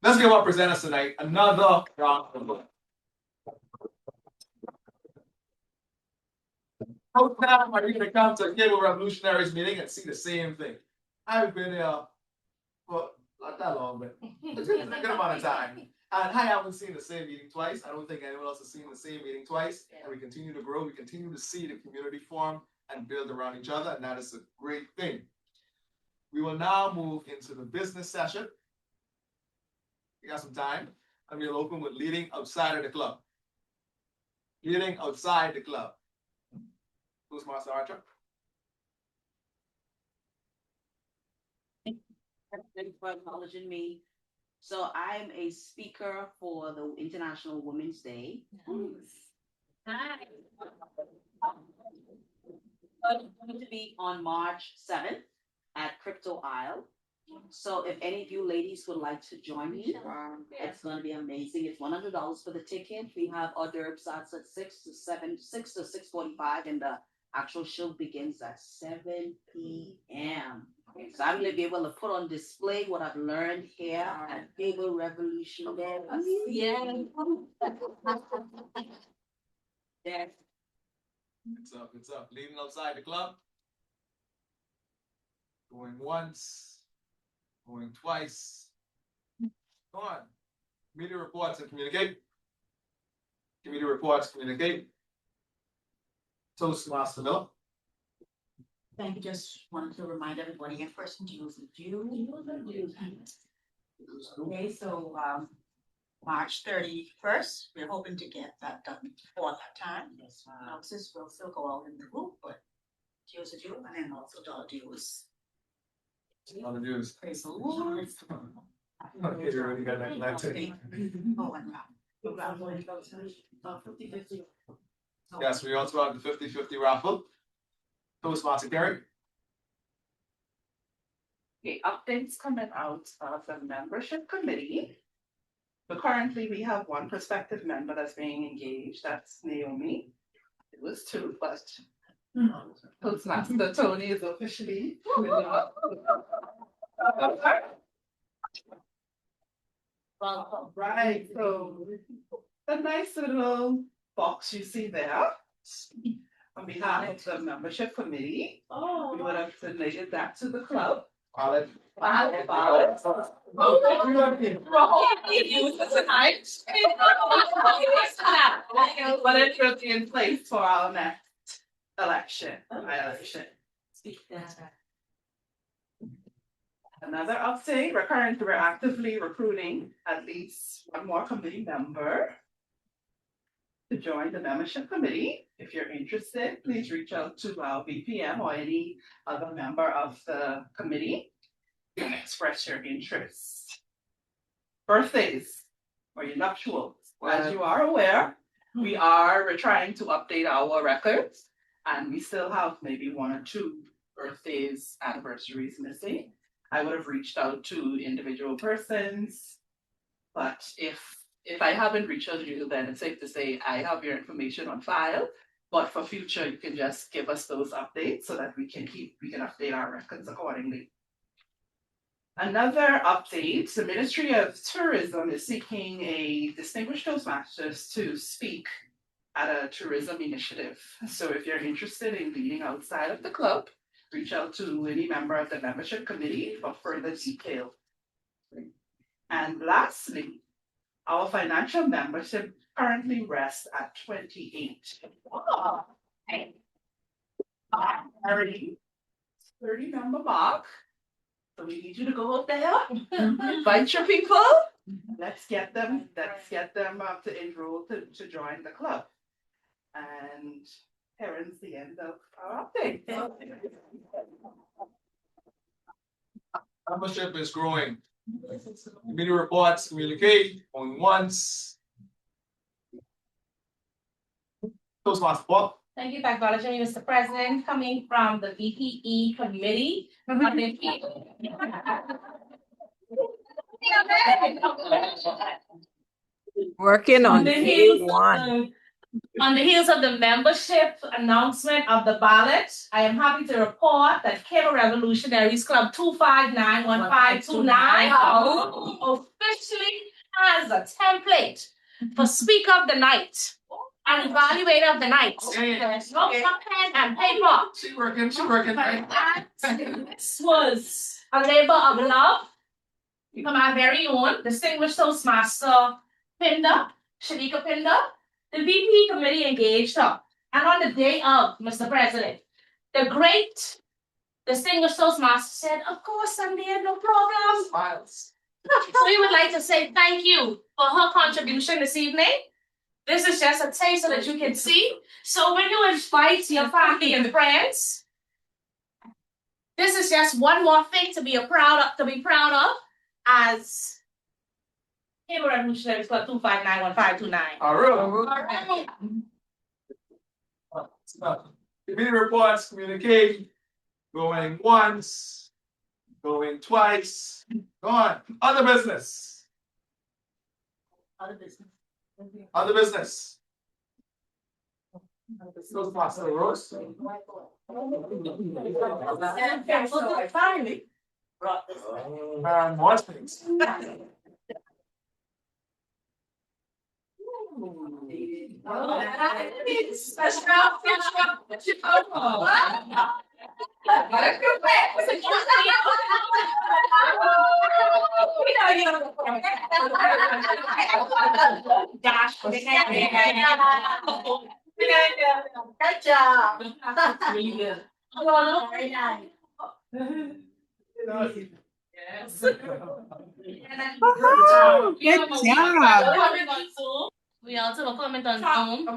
Speaker 4: Let's give our presenters tonight another round of applause. How now are you going to come to Cable Revolutionaries meeting and see the same thing? I've been here for not that long, but a good amount of time. And I haven't seen the same meeting twice. I don't think anyone else has seen the same meeting twice. And we continue to grow. We continue to see the community form and build around each other. And that is a great thing. We will now move into the business session. We got some time. And we'll open with leading outside of the club. Leading outside the club. Who's Master Archer?
Speaker 11: Thank you for acknowledging me. So I'm a speaker for the International Women's Day. Hi. It's going to be on March 7th at Crypto Isle. So if any of you ladies would like to join me, it's going to be amazing. It's $100 for the ticket. We have hors d'oeuvres starts at 6 to 6:45, and the actual show begins at 7 p.m. So I'm going to be able to put on display what I've learned here at Cable Revolution. Yeah. Yes.
Speaker 4: It's up. Leading outside the club. Going once. Going twice. Come on. Media reports and communicate. Committee reports, communicate. Toastmaster Miller.
Speaker 15: Thank you. Just wanted to remind everybody in person to use the due. Okay, so March 31st, we're hoping to get that done before that time. Yes, announcements will still go out in the group, but use the due, and then also dollar dues.
Speaker 4: Dollar dues.
Speaker 15: Praise the Lord.
Speaker 4: Okay, you already got that too.
Speaker 15: Oh, and
Speaker 4: Yes, we also have the 50-50 raffle. Toastmaster Gary.
Speaker 5: Okay, updates coming out of the membership committee. So currently we have one prospective member that's being engaged, that's Naomi. It was two, but Toastmaster Tony is officially. Right, so the nice little box you see there. On behalf of the membership committee, we would have donated that to the club.
Speaker 4: Valid.
Speaker 5: Valid. But it should be in place for our next election. Another update, we're actively recruiting at least one more committee member to join the membership committee. If you're interested, please reach out to our VPM or any other member of the committee and express your interest. Birthdays or your nuptials. As you are aware, we're trying to update our records, and we still have maybe one or two birthdays, anniversaries missing. I would have reached out to individual persons, but if I haven't reached out to you, then it's safe to say I have your information on file. But for future, you can just give us those updates so that we can update our records accordingly. Another update, the Ministry of Tourism is seeking a distinguished Toastmasters to speak at a tourism initiative. So if you're interested in leading outside of the club, reach out to any member of the membership committee for further detail. And lastly, our financial membership currently rests at 28. Wow. Already 30 member mark. So we need you to go out there, invite your people. Let's get them to enroll to join the club. And here is the end of our update.
Speaker 4: Membership is growing. Committee reports, communicate on once. Toastmaster Bob.
Speaker 2: Thank you for acknowledging me, Mr. President, coming from the VPE committee. On
Speaker 6: Working on
Speaker 2: the
Speaker 6: day
Speaker 2: heels
Speaker 6: one.
Speaker 2: On the heels of the membership announcement of the ballot, I am happy to report that Cable Revolutionaries Club 2591529 officially has a template for Speaker of the Night and Evaluator of the Night. No pen and paper.
Speaker 4: She working.
Speaker 2: This was a labor of love from our very own distinguished Toastmaster Pinder, Shanika Pinder. The VP committee engaged her. And on the day of, Mr. President, the great distinguished Toastmaster said, of course, Sandia, no problem.
Speaker 4: Smiles.
Speaker 2: So we would like to say thank you for her contribution this evening. This is just a taste so that you can see. So when you invite your family and friends, this is just one more thing to be proud of as Cable Revolutionaries Club 2591529.
Speaker 4: All right. Committee reports, communicate, going once, going twice, go on. Other business. Toastmaster Rose.
Speaker 2: Finally.
Speaker 4: More things.
Speaker 15: Good job.
Speaker 2: Really good.
Speaker 15: Very nice.
Speaker 2: Yes.
Speaker 12: Good job.
Speaker 2: We also have a comment on Zoom.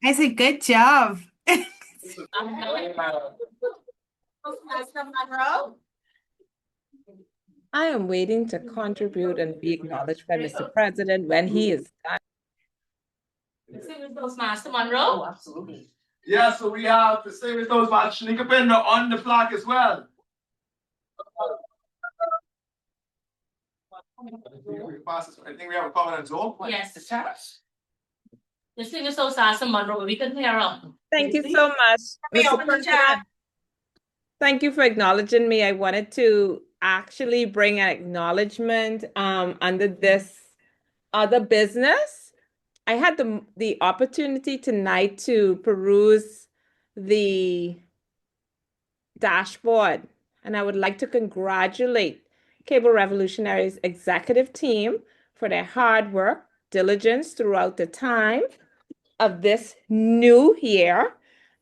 Speaker 12: I said, good job.
Speaker 6: I am waiting to contribute and be acknowledged by Mr. President when he is done.
Speaker 2: Toastmaster Monroe.
Speaker 4: Oh, absolutely. Yeah, so we have the same Toastmaster Shanika Pinder on the plaque as well. I think we have a comment on Zoom.
Speaker 2: Yes, the chat. Distinguished Toastmaster Monroe, we can hear him.
Speaker 6: Thank you so much, Mr. President. Thank you for acknowledging me. I wanted to actually bring an acknowledgement under this other business. I had the opportunity tonight to peruse the dashboard, and I would like to congratulate Cable Revolutionaries executive team for their hard work, diligence throughout the time of this new year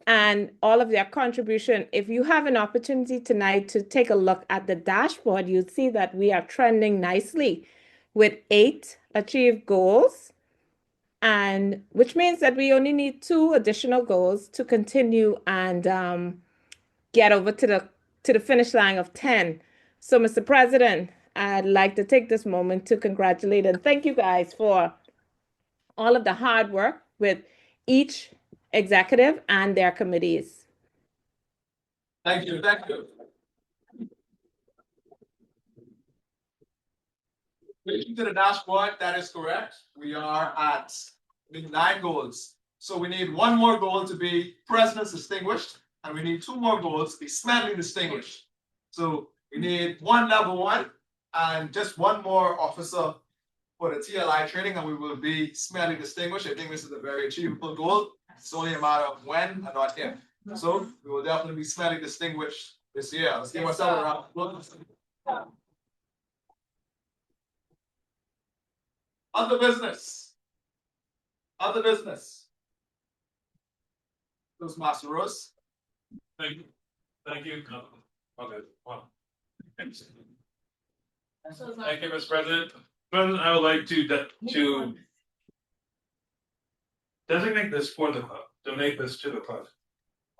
Speaker 6: and all of their contribution. If you have an opportunity tonight to take a look at the dashboard, you'll see that we are trending nicely with 8 achieved goals, and which means that we only need 2 additional goals to continue and get over to the finish line of 10. So, Mr. President, I'd like to take this moment to congratulate and thank you guys for all of the hard work with each executive and their committees.
Speaker 4: Thank you. Looking to the dashboard, that is correct. We are at 9 goals. So we need 1 more goal to be President's Distinguished, and we need 2 more goals to be Smedley Distinguished. So We need one level 1 and just one more officer for the TLI training, and we will be smelly distinguished. I think this is a very achievable goal. It's only a matter of when and not if. So we will definitely be smelly distinguished this year. Let's give ourselves a round of applause. Other business. Other business. Toastmaster Rose.
Speaker 3: Thank you. Thank you. Okay, wow. Thank you, Mr. President. President, I would like to designate this for the club, donate this to the club.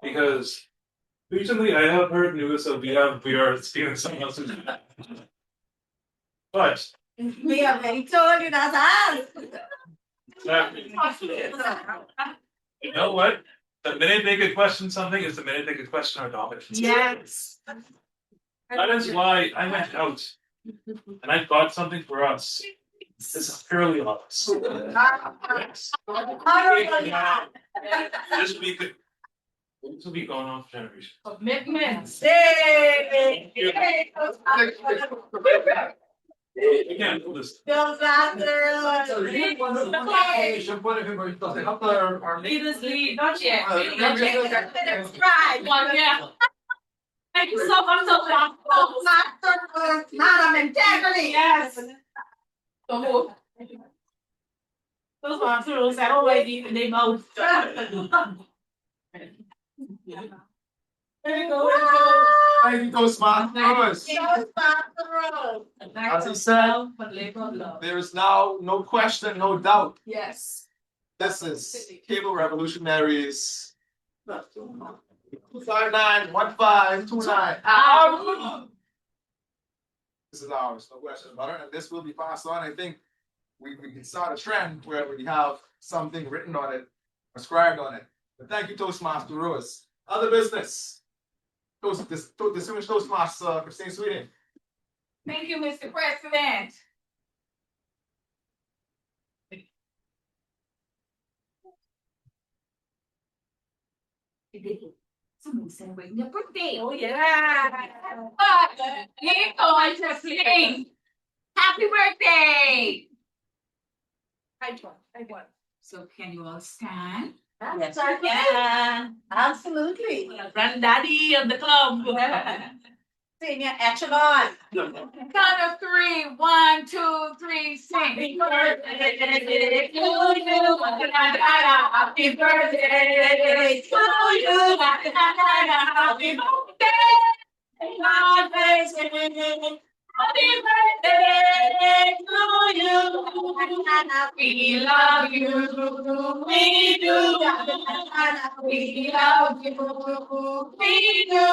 Speaker 3: Because recently I have heard news of we are stealing someone else's. But
Speaker 15: We have already told you that's us.
Speaker 3: you know what? The minute they could question something is the minute they could question our dominance.
Speaker 15: Yes.
Speaker 3: That is why I went out and I bought something for us. This is purely us. This will be going on for generations.
Speaker 2: Commitments.
Speaker 3: You can't do this.
Speaker 2: Leaders lead, not yet.
Speaker 15: Right.
Speaker 2: One, yeah. Thank you so much,
Speaker 15: Madam Integrity.
Speaker 2: Yes. So move. Those masters are always in their mouth. There you go.
Speaker 4: Thank you, Toastmasters. As he said, there is now no question, no doubt.
Speaker 2: Yes.
Speaker 4: This is Cable Revolutionaries. 259-1529. This is ours, no question about it, and this will be passed on. I think we can start a trend where we have something written on it, prescribed on it. But thank you, Toastmaster Rose. Other business. Distinguished Toastmaster Christine Sweeting.
Speaker 1: Thank you, Mr. President. Someone celebrating your birthday.
Speaker 2: Oh yeah.
Speaker 1: Here I just sing. Happy birthday.
Speaker 2: I won.
Speaker 1: So can you all stand?
Speaker 15: Yes, sir. Yeah, absolutely.
Speaker 2: Granddaddy of the club.
Speaker 15: Senior echelon.
Speaker 1: Count of 3. 1, 2, 3, sing.
Speaker 2: Happy birthday to you. Happy birthday to you. Happy birthday. God bless you. Happy birthday to you. We love you. We do. We love you. We do.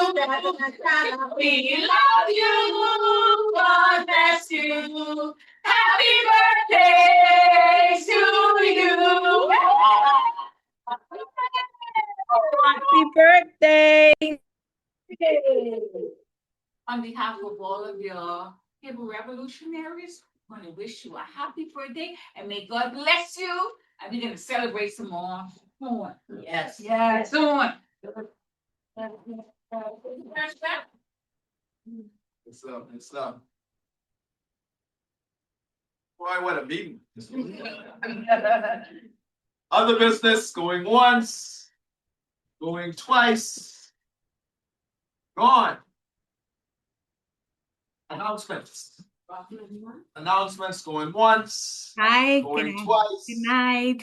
Speaker 2: We love you. God bless you. Happy birthday to you.
Speaker 6: Happy birthday.
Speaker 1: On behalf of all of your Cable Revolutionaries, I want to wish you a happy birthday and may God bless you. And we're going to celebrate some more.
Speaker 15: Yes.
Speaker 1: Yes. Soon.
Speaker 4: It's Boy, what a meeting. Other business going once, going twice, gone. Announcements. Announcements going once,
Speaker 12: Hi,
Speaker 4: going
Speaker 12: good
Speaker 4: twice.
Speaker 12: night.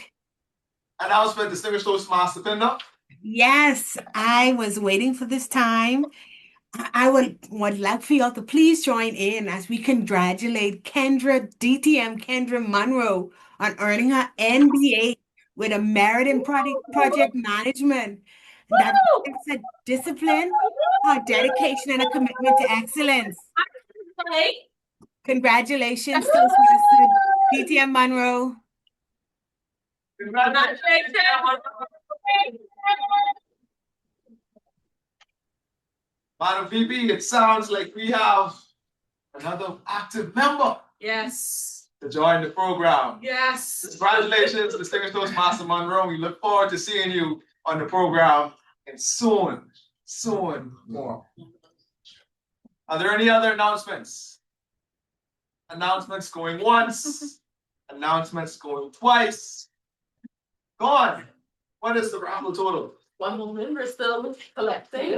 Speaker 4: Announcement, Distinguished Toastmaster Pinda.
Speaker 12: Yes, I was waiting for this time. I would like for y'all to please join in as we congratulate DTM Kendra Monroe on earning her MBA with a merit in project management. That reflects her discipline, her dedication, and a commitment to excellence. Congratulations, Toastmaster DTM Monroe.
Speaker 2: Congratulations.
Speaker 4: Madam VP, it sounds like we have another active member
Speaker 2: Yes.
Speaker 4: to join the program.
Speaker 2: Yes.
Speaker 4: Congratulations, Distinguished Toastmaster Monroe. We look forward to seeing you on the program and soon more. Are there any other announcements? Announcements going once, announcements going twice. Gone. What is the raffle total?
Speaker 2: One more member still collecting.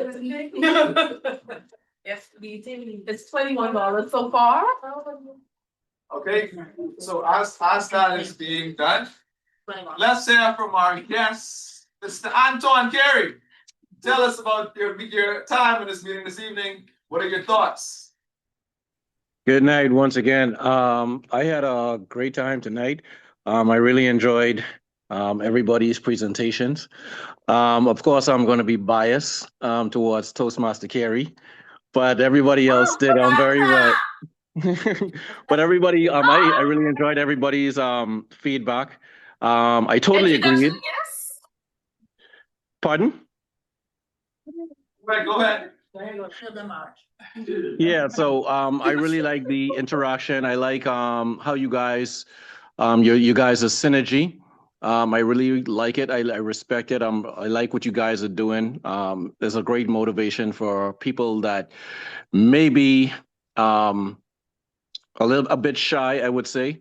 Speaker 2: Yes, it's $21 so far.
Speaker 4: Okay, so as that is being done, let's hear from our guest, Mr. Anton Carey. Tell us about your time in this meeting this evening. What are your thoughts?
Speaker 9: Good night once again. I had a great time tonight. I really enjoyed everybody's presentations. Of course, I'm going to be biased towards Toastmaster Carey, but everybody else did very well. But everybody, I really enjoyed everybody's feedback. I totally agreed.
Speaker 2: Yes.
Speaker 9: Pardon?
Speaker 4: Right, go ahead.
Speaker 9: Yeah, so I really like the interaction. I like how you guys, you guys' synergy. I really like it. I respect it. I like what you guys are doing. There's a great motivation for people that maybe a bit shy, I would say,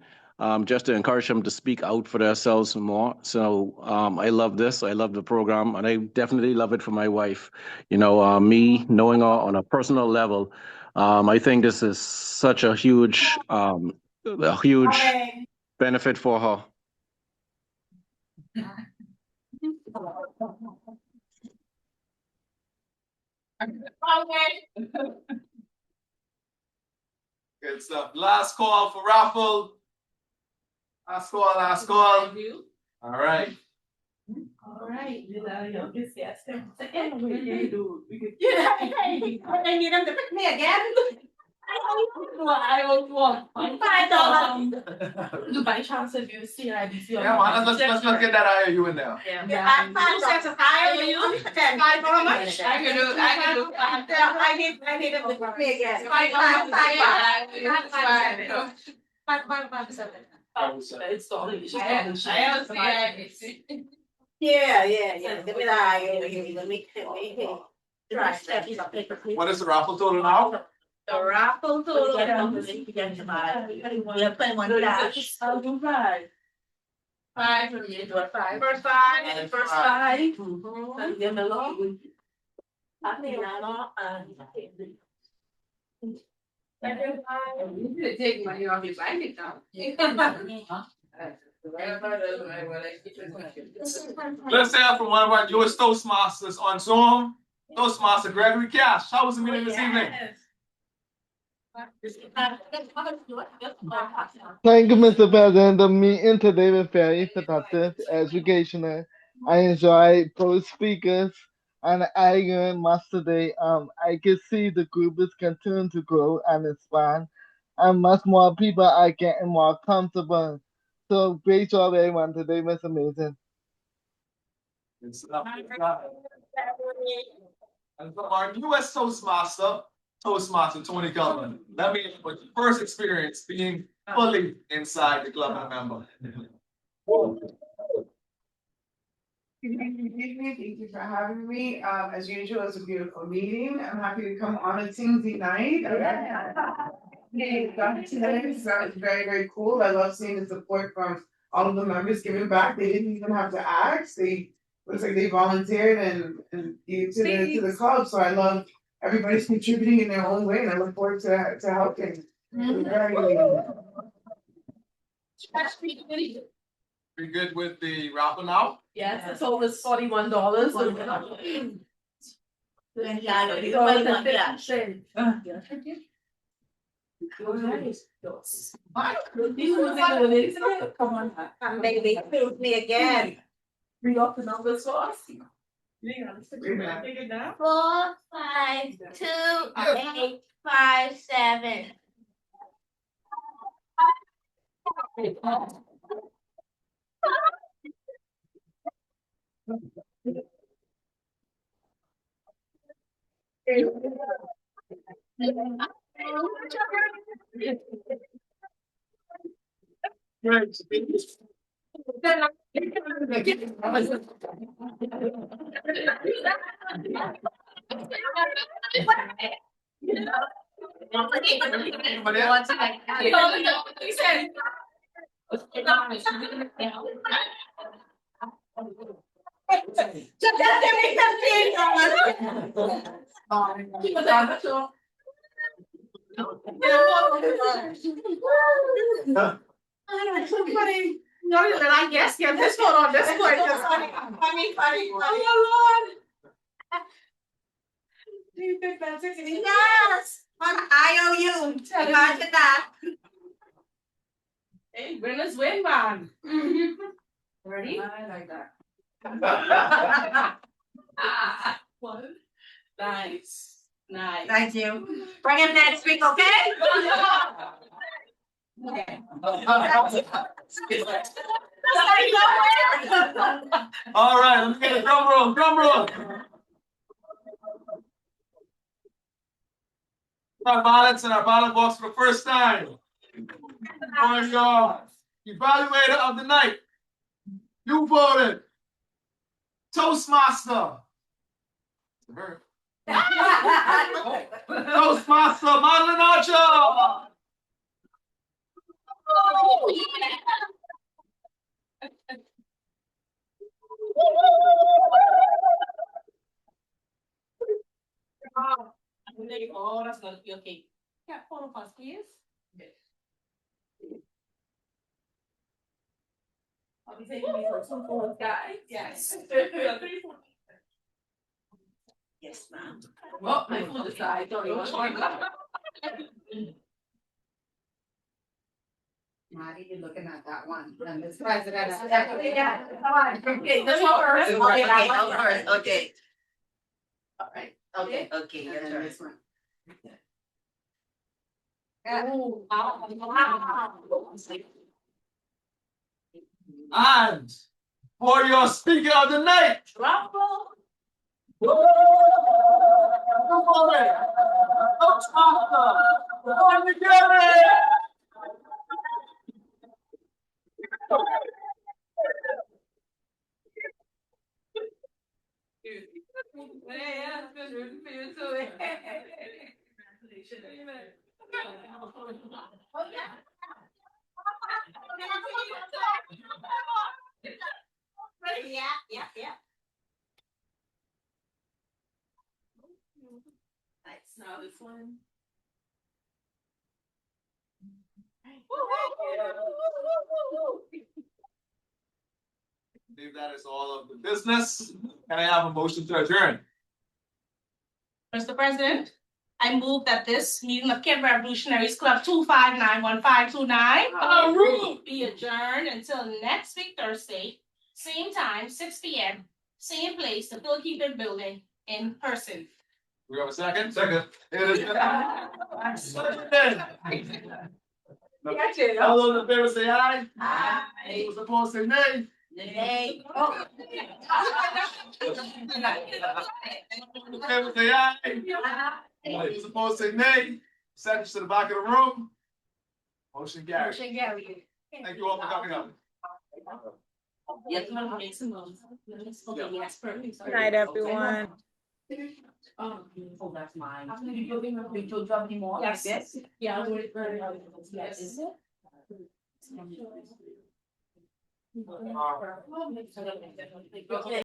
Speaker 9: just to encourage them to speak out for themselves more. So I love this. I love the program, and I definitely love it for my wife. You know, me knowing her on a personal level, I think this is such a huge benefit for her.
Speaker 4: Good stuff. Last call for raffle. Last call, last call. All right.
Speaker 2: All right. Yes.
Speaker 14: I need them to pick me again.
Speaker 2: I don't want $5. By chance if you see IBC.
Speaker 4: Yeah, man, let's get that IOU in there.
Speaker 2: Yeah.
Speaker 14: Five cents a IOU. Five how much?
Speaker 2: I can do.
Speaker 14: I need them to pick me again. Five. Yeah. Give me the IOU. Let me try.
Speaker 4: What is the raffle total now?
Speaker 14: The raffle total. We have $21.
Speaker 2: Five from you. Do it five.
Speaker 14: First five.
Speaker 2: First five.
Speaker 14: Mhm.
Speaker 2: Give me a lot. You could take money off your bank account.
Speaker 4: Let's hear from one of our newest Toastmasters on Zoom. Toastmaster Gregory Cash. How was the meeting this evening?
Speaker 16: Thank you, Mr. President. The meeting today was very productive, educational. I enjoyed both speakers, and I learned much today. I can see the group is continuing to grow and expand, and much more people are getting more comfortable. So great job, everyone. Today was amazing.
Speaker 4: And from our newest Toastmaster Tony Cullen. Let me know your first experience being fully inside the club and a member.
Speaker 17: Good evening. Thank you for having me. As usual, it's a beautiful meeting. I'm happy to come on a Tuesday night. So it's very, very cool. I love seeing the support from all of the members giving back. They didn't even have to ask. Looks like they volunteered and gave to the club. So I love everybody's contributing in their own way, and I look forward to helping.
Speaker 4: We good with the raffle now?
Speaker 2: Yes, it's almost $41.
Speaker 14: Come on, baby, prove me again.
Speaker 2: Read off the numbers for us.
Speaker 18: 4, 5, 2, 8, 5, 7.
Speaker 4: Anybody else?
Speaker 2: He said. Somebody, no, I guess, get this one on this one. Funny. Oh, Lord. Do you think that's it?
Speaker 15: Yes, IOU. Imagine that.
Speaker 2: Hey, winners win, man. Ready?
Speaker 5: I like that.
Speaker 2: One. Nice.
Speaker 15: Thank you. Bring him next week, okay?
Speaker 2: Okay.
Speaker 4: All right, let me get a drum roll. Our ballots in our ballot box for the first time. For your evaluator of the night. You voted Toastmaster. Toastmaster Madeline Archer.
Speaker 2: Oh, that's gonna be okay. Yeah, photo of us, please. I'll be taking these for some photos, guys. Yes.
Speaker 15: Yes, ma'am.
Speaker 2: Well, my phone is died, don't even.
Speaker 1: Marty, you're looking at that one, and this president.
Speaker 2: Yeah, come on. Okay, this one first.
Speaker 15: Okay, that one first, okay.
Speaker 2: All right.
Speaker 15: Okay, your turn.
Speaker 1: This one.
Speaker 2: Oh, wow.
Speaker 4: And for your speaker of the night.
Speaker 2: Ruffle.
Speaker 15: Yeah.
Speaker 2: Nice. Now this one.
Speaker 4: I believe that is all of the business. Can I have a motion to adjourn?
Speaker 2: Mr. President, I move that this meeting of Kent Revolutionaries Club 2591529 be adjourned until next week, Thursday, same time, 6 p.m., same place, the Phil Keeping Building, in person.
Speaker 4: We have a second? Second. All those in favor say aye.
Speaker 15: Aye.
Speaker 4: Those opposed say nay.
Speaker 15: Nay.
Speaker 4: All in favor say aye. Those opposed say nay. Seconds to the back of the room. Motion carried. Thank you all for coming up.
Speaker 2: Yes, ma'am. Yes, perfect.
Speaker 6: Good night, everyone.
Speaker 2: Oh, that's mine. Yes. Yeah, I'll do it very well. Yes. Is it? Okay.